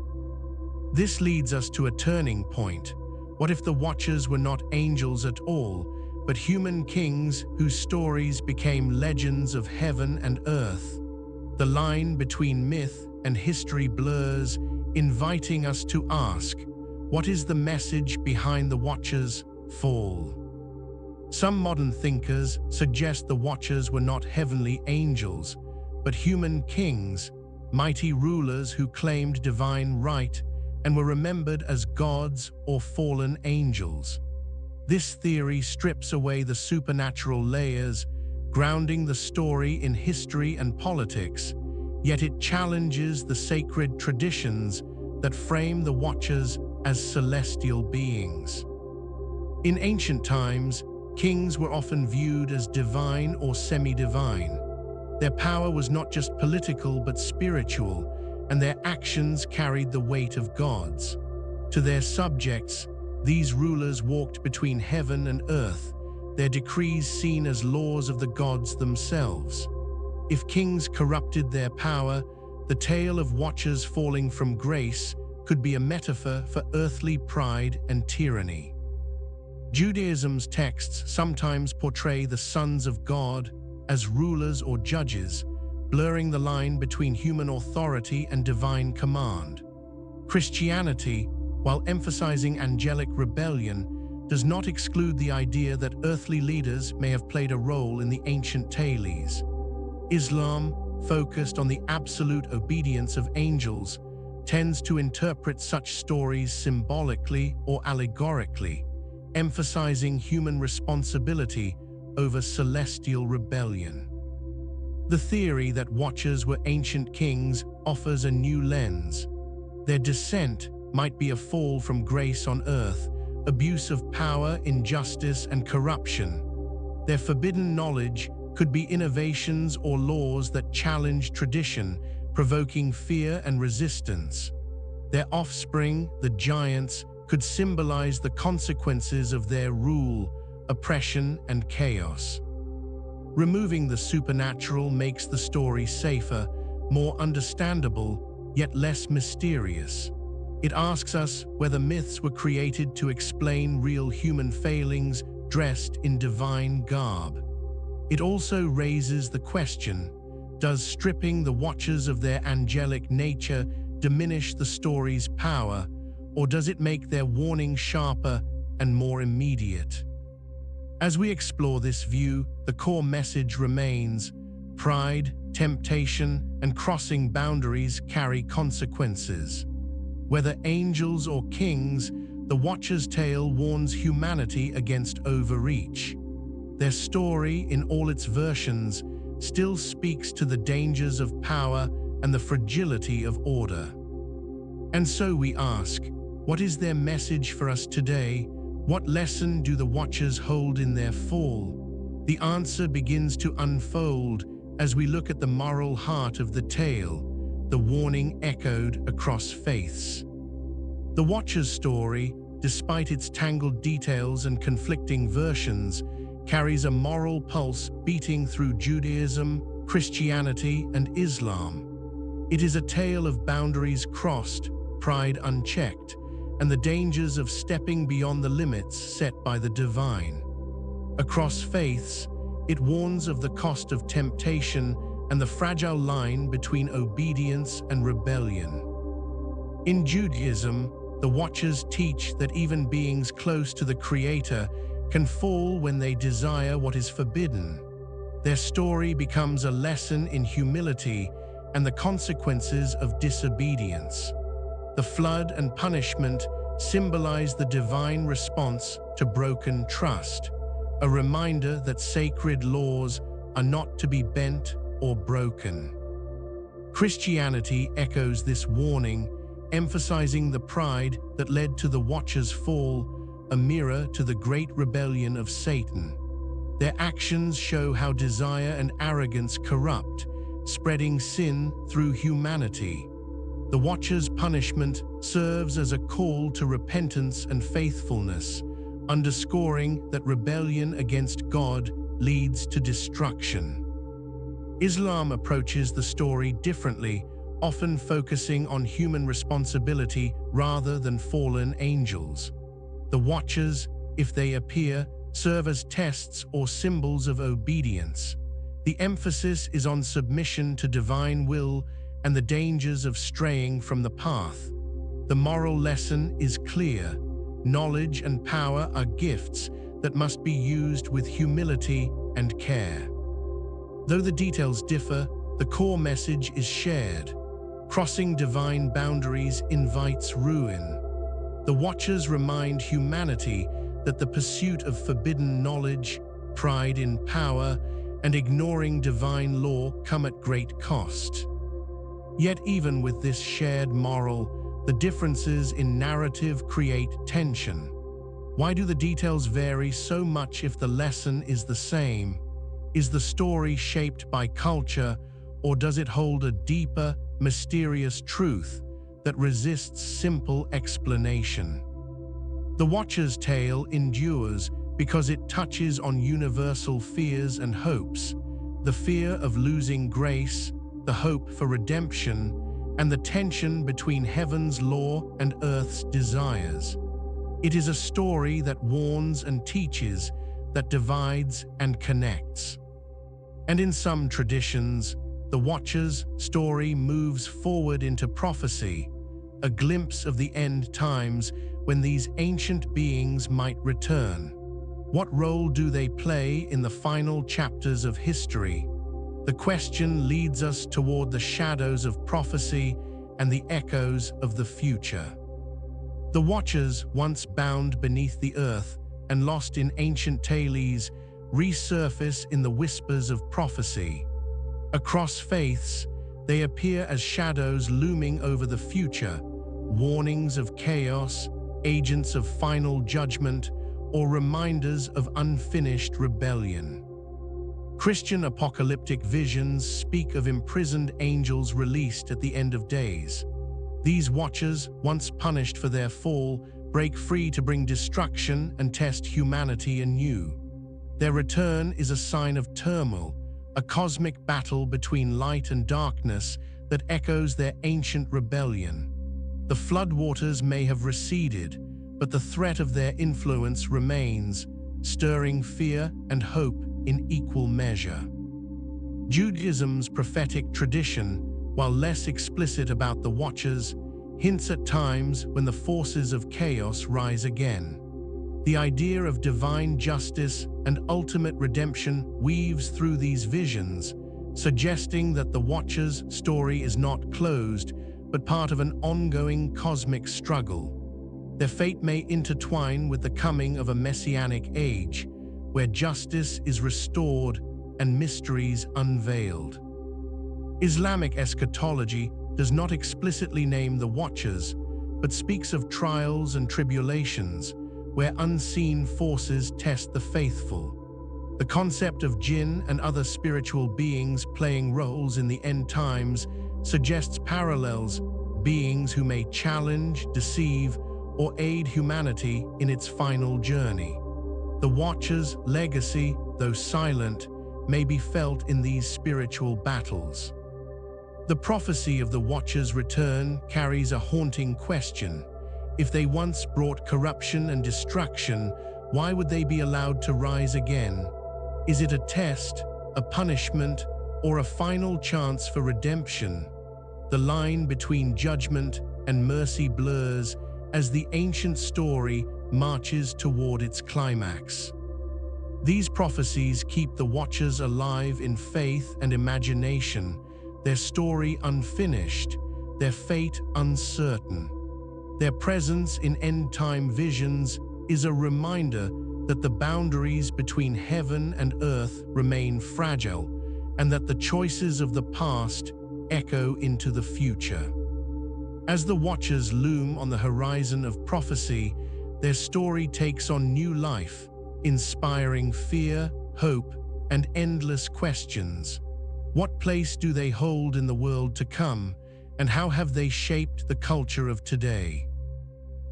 This leads us to a turning point. What if the Watchers were not angels at all, but human kings whose stories became legends of heaven and earth? The line between myth and history blurs, inviting us to ask, what is the message behind the Watchers' fall? Some modern thinkers suggest the Watchers were not heavenly angels, but human kings, mighty rulers who claimed divine right and were remembered as gods or fallen angels. This theory strips away the supernatural layers, grounding the story in history and politics, yet it challenges the sacred traditions that frame the Watchers as celestial beings. In ancient times, kings were often viewed as divine or semi-divine. Their power was not just political but spiritual, and their actions carried the weight of gods. To their subjects, these rulers walked between heaven and earth, their decrees seen as laws of the gods themselves. If kings corrupted their power, the tale of Watchers falling from grace could be a metaphor for earthly pride and tyranny. Judaism's texts sometimes portray the sons of God as rulers or judges, blurring the line between human authority and divine command. Christianity, while emphasizing angelic rebellion, does not exclude the idea that earthly leaders may have played a role in the ancient tales. Islam, focused on the absolute obedience of angels, tends to interpret such stories symbolically or allegorically, emphasizing human responsibility over celestial rebellion. The theory that Watchers were ancient kings offers a new lens. Their descent might be a fall from grace on earth, abuse of power, injustice, and corruption. Their forbidden knowledge could be innovations or laws that challenge tradition, provoking fear and resistance. Their offspring, the giants, could symbolize the consequences of their rule, oppression, and chaos. Removing the supernatural makes the story safer, more understandable, yet less mysterious. It asks us whether myths were created to explain real human failings dressed in divine garb. It also raises the question, does stripping the Watchers of their angelic nature diminish the story's power, or does it make their warning sharper and more immediate? As we explore this view, the core message remains: pride, temptation, and crossing boundaries carry consequences. Whether angels or kings, the Watcher's tale warns humanity against overreach. Their story, in all its versions, still speaks to the dangers of power and the fragility of order. And so we ask, what is their message for us today? What lesson do the Watchers hold in their fall? The answer begins to unfold as we look at the moral heart of the tale, the warning echoed across faiths. The Watcher's story, despite its tangled details and conflicting versions, carries a moral pulse beating through Judaism, Christianity, and Islam. It is a tale of boundaries crossed, pride unchecked, and the dangers of stepping beyond the limits set by the divine. Across faiths, it warns of the cost of temptation and the fragile line between obedience and rebellion. In Judaism, the Watchers teach that even beings close to the Creator can fall when they desire what is forbidden. Their story becomes a lesson in humility and the consequences of disobedience. The flood and punishment symbolize the divine response to broken trust, a reminder that sacred laws are not to be bent or broken. Christianity echoes this warning, emphasizing the pride that led to the Watchers' fall, a mirror to the great rebellion of Satan. Their actions show how desire and arrogance corrupt, spreading sin through humanity. The Watchers' punishment serves as a call to repentance and faithfulness, underscoring that rebellion against God leads to destruction. Islam approaches the story differently, often focusing on human responsibility rather than fallen angels. The Watchers, if they appear, serve as tests or symbols of obedience. The emphasis is on submission to divine will and the dangers of straying from the path. The moral lesson is clear. Knowledge and power are gifts that must be used with humility and care. Though the details differ, the core message is shared. Crossing divine boundaries invites ruin. The Watchers remind humanity that the pursuit of forbidden knowledge, pride in power, and ignoring divine law come at great cost. Yet even with this shared moral, the differences in narrative create tension. Why do the details vary so much if the lesson is the same? Is the story shaped by culture, or does it hold a deeper, mysterious truth that resists simple explanation? The Watcher's tale endures because it touches on universal fears and hopes, the fear of losing grace, the hope for redemption, and the tension between heaven's law and earth's desires. It is a story that warns and teaches, that divides and connects. And in some traditions, the Watcher's story moves forward into prophecy, a glimpse of the end times when these ancient beings might return. What role do they play in the final chapters of history? The question leads us toward the shadows of prophecy and the echoes of the future. The Watchers, once bound beneath the earth and lost in ancient tales, resurface in the whispers of prophecy. Across faiths, they appear as shadows looming over the future, warnings of chaos, agents of final judgment, or reminders of unfinished rebellion. Christian apocalyptic visions speak of imprisoned angels released at the end of days. These Watchers, once punished for their fall, break free to bring destruction and test humanity anew. Their return is a sign of turmoil, a cosmic battle between light and darkness that echoes their ancient rebellion. The floodwaters may have receded, but the threat of their influence remains, stirring fear and hope in equal measure. Judaism's prophetic tradition, while less explicit about the Watchers, hints at times when the forces of chaos rise again. The idea of divine justice and ultimate redemption weaves through these visions, suggesting that the Watchers' story is not closed, but part of an ongoing cosmic struggle. Their fate may intertwine with the coming of a messianic age, where justice is restored and mysteries unveiled. Islamic eschatology does not explicitly name the Watchers, but speaks of trials and tribulations, where unseen forces test the faithful. The concept of jinn and other spiritual beings playing roles in the end times suggests parallels, beings who may challenge, deceive, or aid humanity in its final journey. The Watchers' legacy, though silent, may be felt in these spiritual battles. The prophecy of the Watchers' return carries a haunting question. If they once brought corruption and destruction, why would they be allowed to rise again? Is it a test, a punishment, or a final chance for redemption? The line between judgment and mercy blurs as the ancient story marches toward its climax. These prophecies keep the Watchers alive in faith and imagination, their story unfinished, their fate uncertain. Their presence in end-time visions is a reminder that the boundaries between heaven and earth remain fragile, and that the choices of the past echo into the future. As the Watchers loom on the horizon of prophecy, their story takes on new life, inspiring fear, hope, and endless questions. What place do they hold in the world to come, and how have they shaped the culture of today?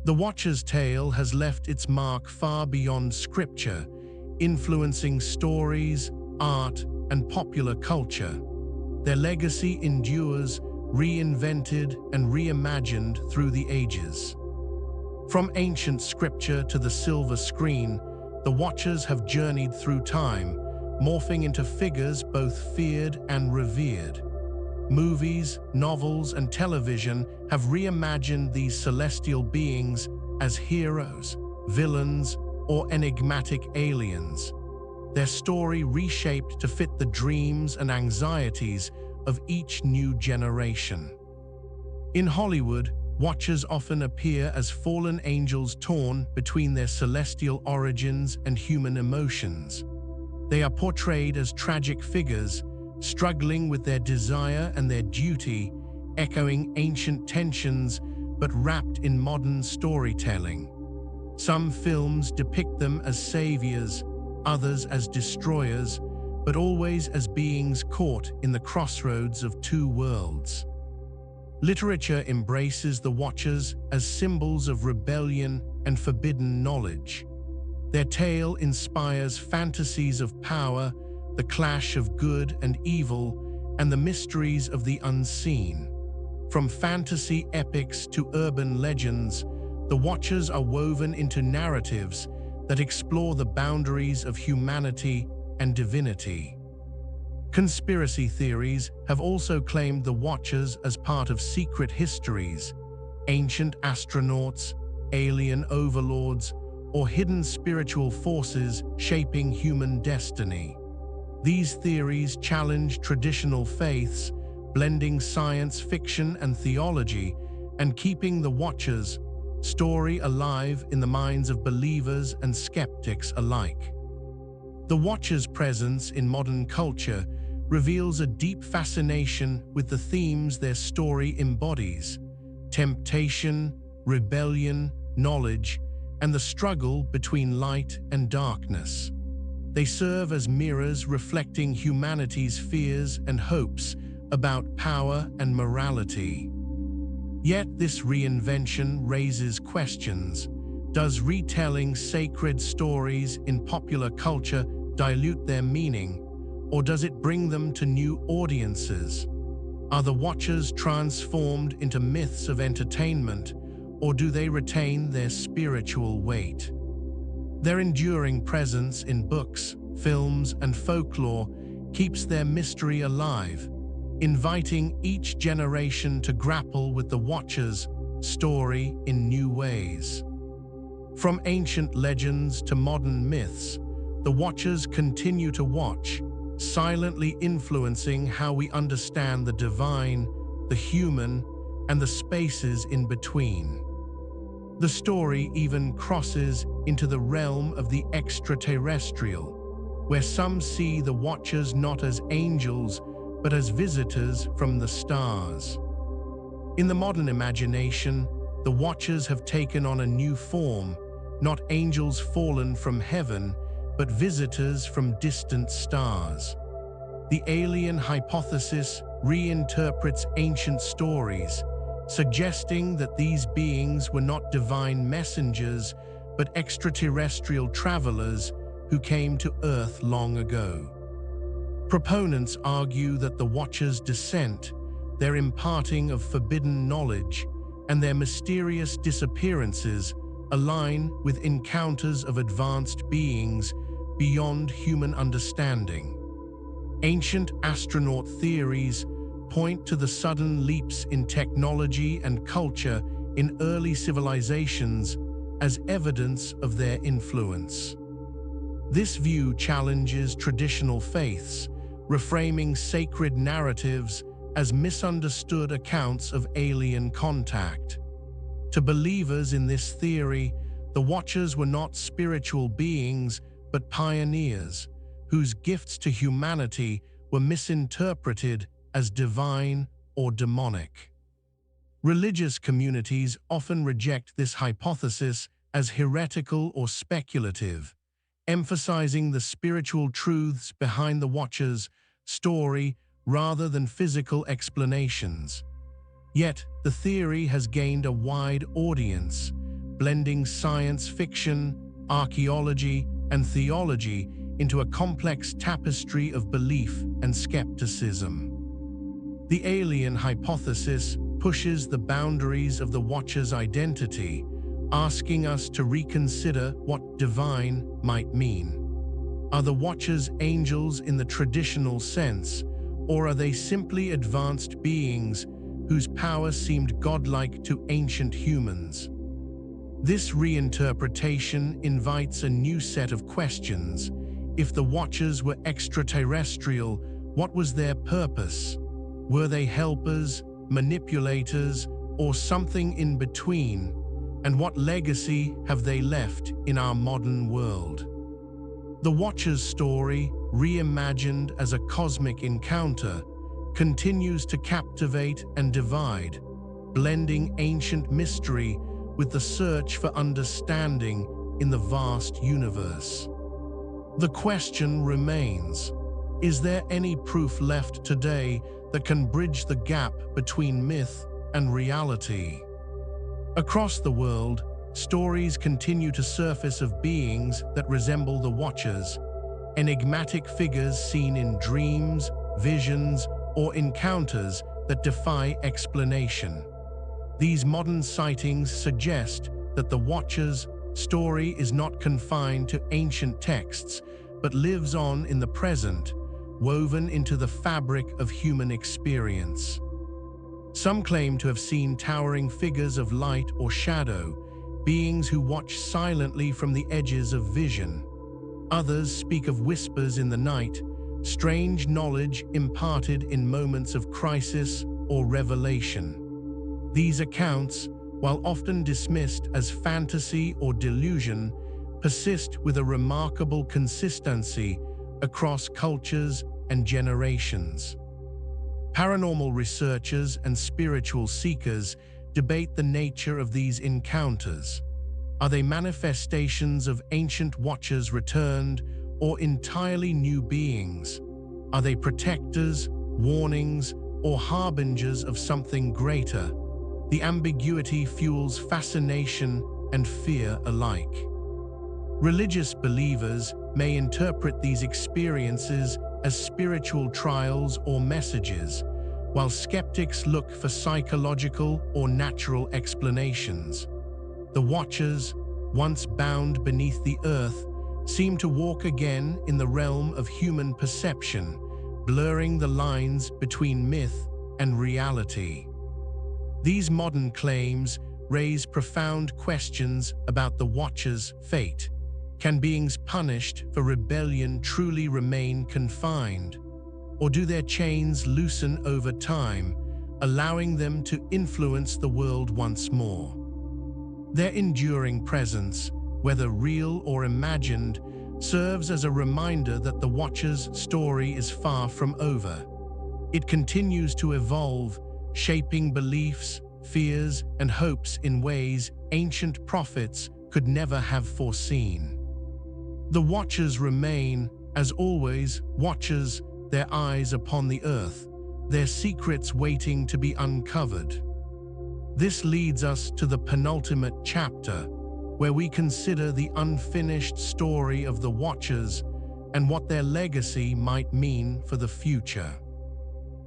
The Watcher's tale has left its mark far beyond scripture, influencing stories, art, and popular culture. Their legacy endures, reinvented and reimagined through the ages. From ancient scripture to the silver screen, the Watchers have journeyed through time, morphing into figures both feared and revered. Movies, novels, and television have reimagined these celestial beings as heroes, villains, or enigmatic aliens. Their story reshaped to fit the dreams and anxieties of each new generation. In Hollywood, Watchers often appear as fallen angels torn between their celestial origins and human emotions. They are portrayed as tragic figures, struggling with their desire and their duty, echoing ancient tensions but wrapped in modern storytelling. Some films depict them as saviors, others as destroyers, but always as beings caught in the crossroads of two worlds. Literature embraces the Watchers as symbols of rebellion and forbidden knowledge. Their tale inspires fantasies of power, the clash of good and evil, and the mysteries of the unseen. From fantasy epics to urban legends, the Watchers are woven into narratives that explore the boundaries of humanity and divinity. Conspiracy theories have also claimed the Watchers as part of secret histories, ancient astronauts, alien overlords, or hidden spiritual forces shaping human destiny. These theories challenge traditional faiths, blending science fiction and theology, and keeping the Watchers' story alive in the minds of believers and skeptics alike. The Watchers' presence in modern culture reveals a deep fascination with the themes their story embodies: temptation, rebellion, knowledge, and the struggle between light and darkness. They serve as mirrors reflecting humanity's fears and hopes about power and morality. Yet this reinvention raises questions. Does retelling sacred stories in popular culture dilute their meaning, or does it bring them to new audiences? Are the Watchers transformed into myths of entertainment, or do they retain their spiritual weight? Their enduring presence in books, films, and folklore keeps their mystery alive, inviting each generation to grapple with the Watchers' story in new ways. From ancient legends to modern myths, the Watchers continue to watch, silently influencing how we understand the divine, the human, and the spaces in between. The story even crosses into the realm of the extraterrestrial, where some see the Watchers not as angels, but as visitors from the stars. In the modern imagination, the Watchers have taken on a new form, not angels fallen from heaven, but visitors from distant stars. The alien hypothesis reinterprets ancient stories, suggesting that these beings were not divine messengers, but extraterrestrial travelers who came to Earth long ago. Proponents argue that the Watchers' descent, their imparting of forbidden knowledge, and their mysterious disappearances align with encounters of advanced beings beyond human understanding. Ancient astronaut theories point to the sudden leaps in technology and culture in early civilizations as evidence of their influence. This view challenges traditional faiths, reframing sacred narratives as misunderstood accounts of alien contact. To believers in this theory, the Watchers were not spiritual beings, but pioneers, whose gifts to humanity were misinterpreted as divine or demonic. Religious communities often reject this hypothesis as heretical or speculative, emphasizing the spiritual truths behind the Watcher's story rather than physical explanations. Yet, the theory has gained a wide audience, blending science fiction, archaeology, and theology into a complex tapestry of belief and skepticism. The alien hypothesis pushes the boundaries of the Watcher's identity, asking us to reconsider what divine might mean. Are the Watchers angels in the traditional sense, or are they simply advanced beings whose power seemed godlike to ancient humans? This reinterpretation invites a new set of questions. If the Watchers were extraterrestrial, what was their purpose? Were they helpers, manipulators, or something in between? And what legacy have they left in our modern world? The Watcher's story, reimagined as a cosmic encounter, continues to captivate and divide, blending ancient mystery with the search for understanding in the vast universe. The question remains, is there any proof left today that can bridge the gap between myth and reality? Across the world, stories continue to surface of beings that resemble the Watchers, enigmatic figures seen in dreams, visions, or encounters that defy explanation. These modern sightings suggest that the Watcher's story is not confined to ancient texts, but lives on in the present, woven into the fabric of human experience. Some claim to have seen towering figures of light or shadow, beings who watch silently from the edges of vision. Others speak of whispers in the night, strange knowledge imparted in moments of crisis or revelation. These accounts, while often dismissed as fantasy or delusion, persist with a remarkable consistency across cultures and generations. Paranormal researchers and spiritual seekers debate the nature of these encounters. Are they manifestations of ancient Watchers returned, or entirely new beings? Are they protectors, warnings, or harbingers of something greater? The ambiguity fuels fascination and fear alike. Religious believers may interpret these experiences as spiritual trials or messages, while skeptics look for psychological or natural explanations. The Watchers, once bound beneath the earth, seem to walk again in the realm of human perception, blurring the lines between myth and reality. These modern claims raise profound questions about the Watcher's fate. Can beings punished for rebellion truly remain confined? Or do their chains loosen over time, allowing them to influence the world once more? Their enduring presence, whether real or imagined, serves as a reminder that the Watcher's story is far from over. It continues to evolve, shaping beliefs, fears, and hopes in ways ancient prophets could never have foreseen. The Watchers remain, as always, watchers, their eyes upon the earth, their secrets waiting to be uncovered. This leads us to the penultimate chapter, where we consider the unfinished story of the Watchers and what their legacy might mean for the future.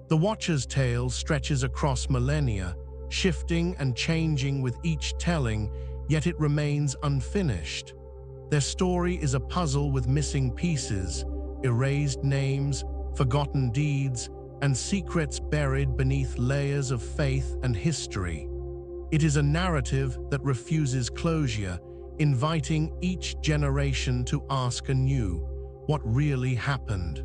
The Watchers' tale stretches across millennia, shifting and changing with each telling, yet it remains unfinished. Their story is a puzzle with missing pieces, erased names, forgotten deeds, and secrets buried beneath layers of faith and history. It is a narrative that refuses closure, inviting each generation to ask anew, what really happened?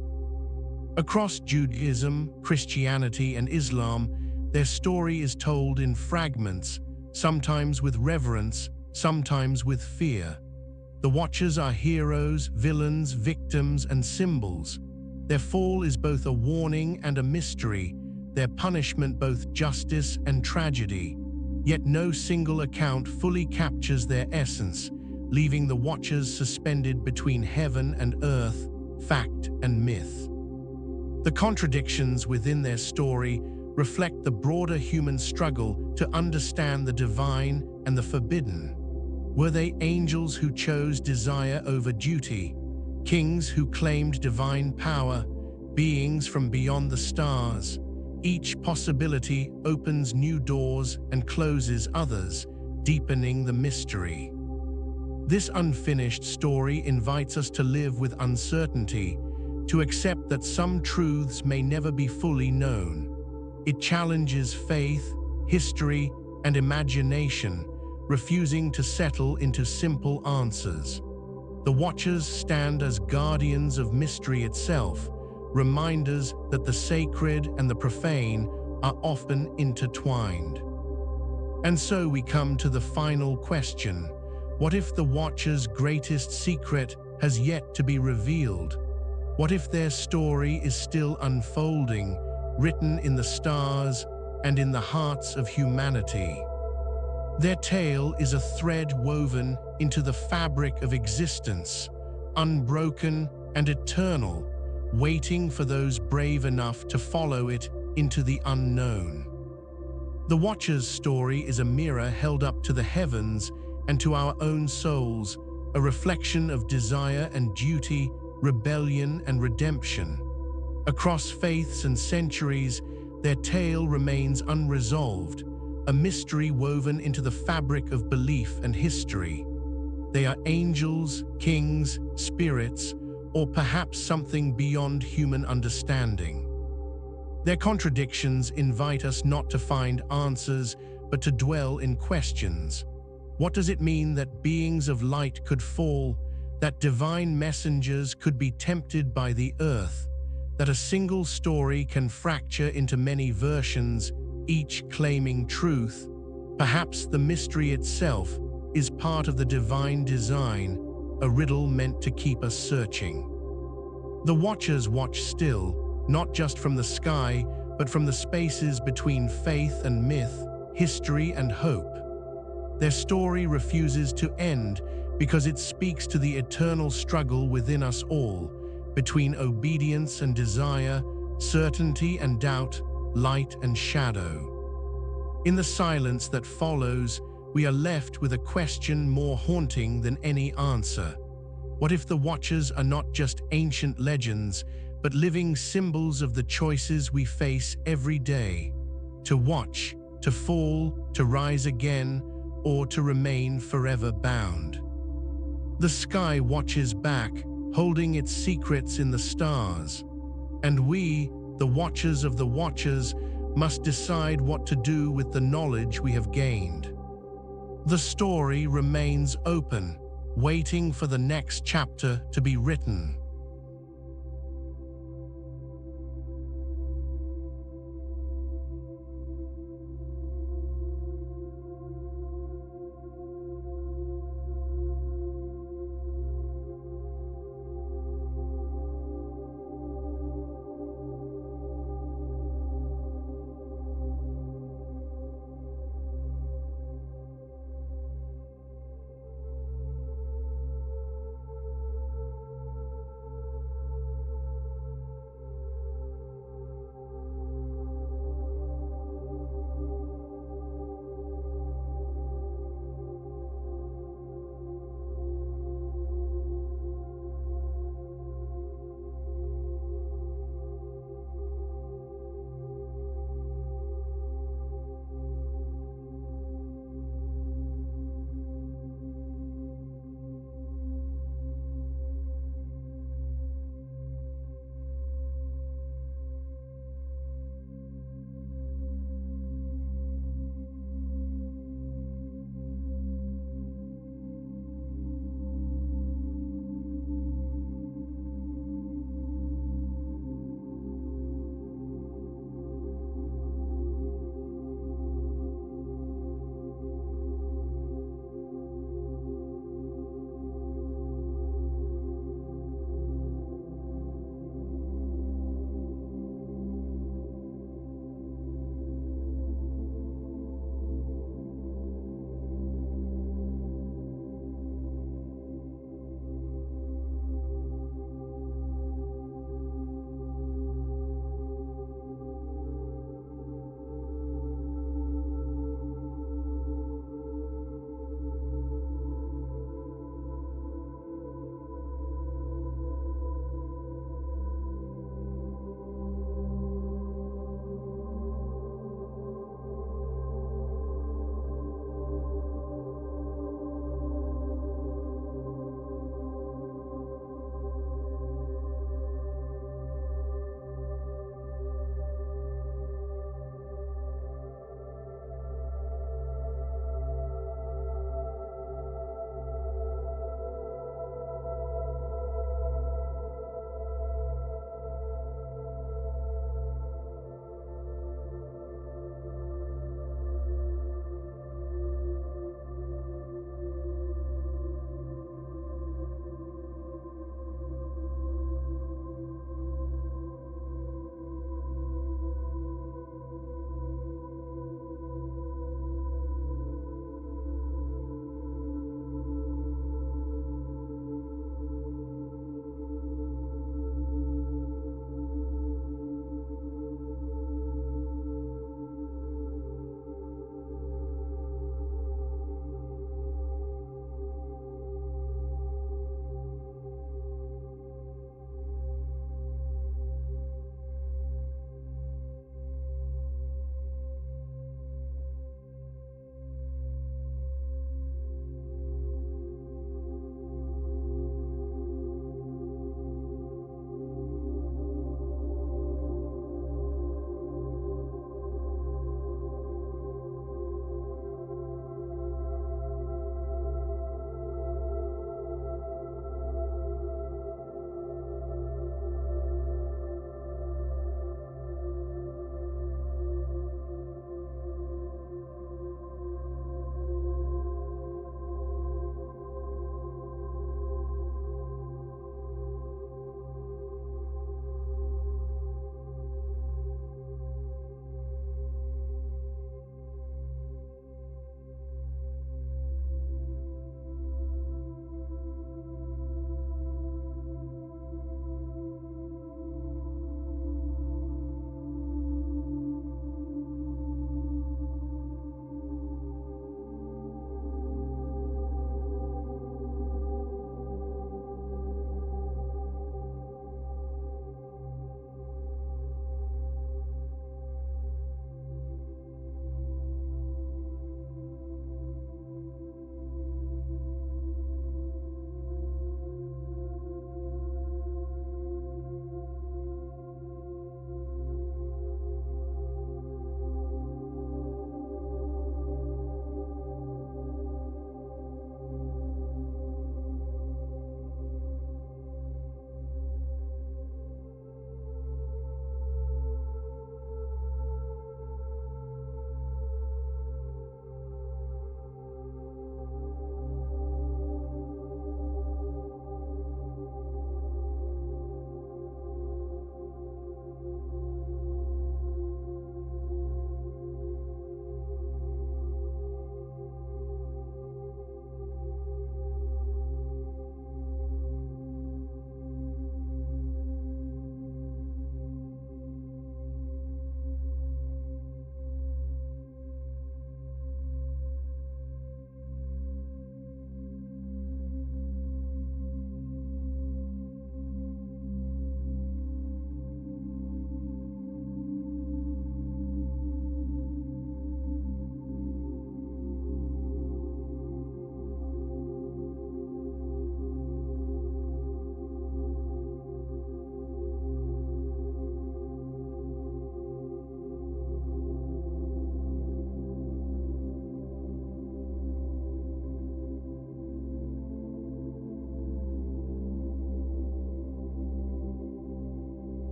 Across Judaism, Christianity, and Islam, their story is told in fragments, sometimes with reverence, sometimes with fear. The Watchers are heroes, villains, victims, and symbols. Their fall is both a warning and a mystery, their punishment both justice and tragedy. Yet no single account fully captures their essence, leaving the Watchers suspended between heaven and earth, fact and myth. The contradictions within their story reflect the broader human struggle to understand the divine and the forbidden. Were they angels who chose desire over duty, kings who claimed divine power, beings from beyond the stars? Each possibility opens new doors and closes others, deepening the mystery. This unfinished story invites us to live with uncertainty, to accept that some truths may never be fully known. It challenges faith, history, and imagination, refusing to settle into simple answers. The Watchers stand as guardians of mystery itself, reminders that the sacred and the profane are often intertwined. And so we come to the final question: what if the Watchers' greatest secret has yet to be revealed? What if their story is still unfolding, written in the stars and in the hearts of humanity? Their tale is a thread woven into the fabric of existence, unbroken and eternal, waiting for those brave enough to follow it into the unknown. The Watcher's story is a mirror held up to the heavens and to our own souls, a reflection of desire and duty, rebellion and redemption. Across faiths and centuries, their tale remains unresolved, a mystery woven into the fabric of belief and history. They are angels, kings, spirits, or perhaps something beyond human understanding. Their contradictions invite us not to find answers, but to dwell in questions. What does it mean that beings of light could fall, that divine messengers could be tempted by the earth, that a single story can fracture into many versions, each claiming truth? Perhaps the mystery itself is part of the divine design, a riddle meant to keep us searching. The Watchers watch still, not just from the sky, but from the spaces between faith and myth, history and hope. Their story refuses to end because it speaks to the eternal struggle within us all, between obedience and desire, certainty and doubt, light and shadow. In the silence that follows, we are left with a question more haunting than any answer. What if the Watchers are not just ancient legends, but living symbols of the choices we face every day? To watch, to fall, to rise again, or to remain forever bound. The sky watches back, holding its secrets in the stars. And we, the Watchers of the Watchers, must decide what to do with the knowledge we have gained. The story remains open, waiting for the next chapter to be written.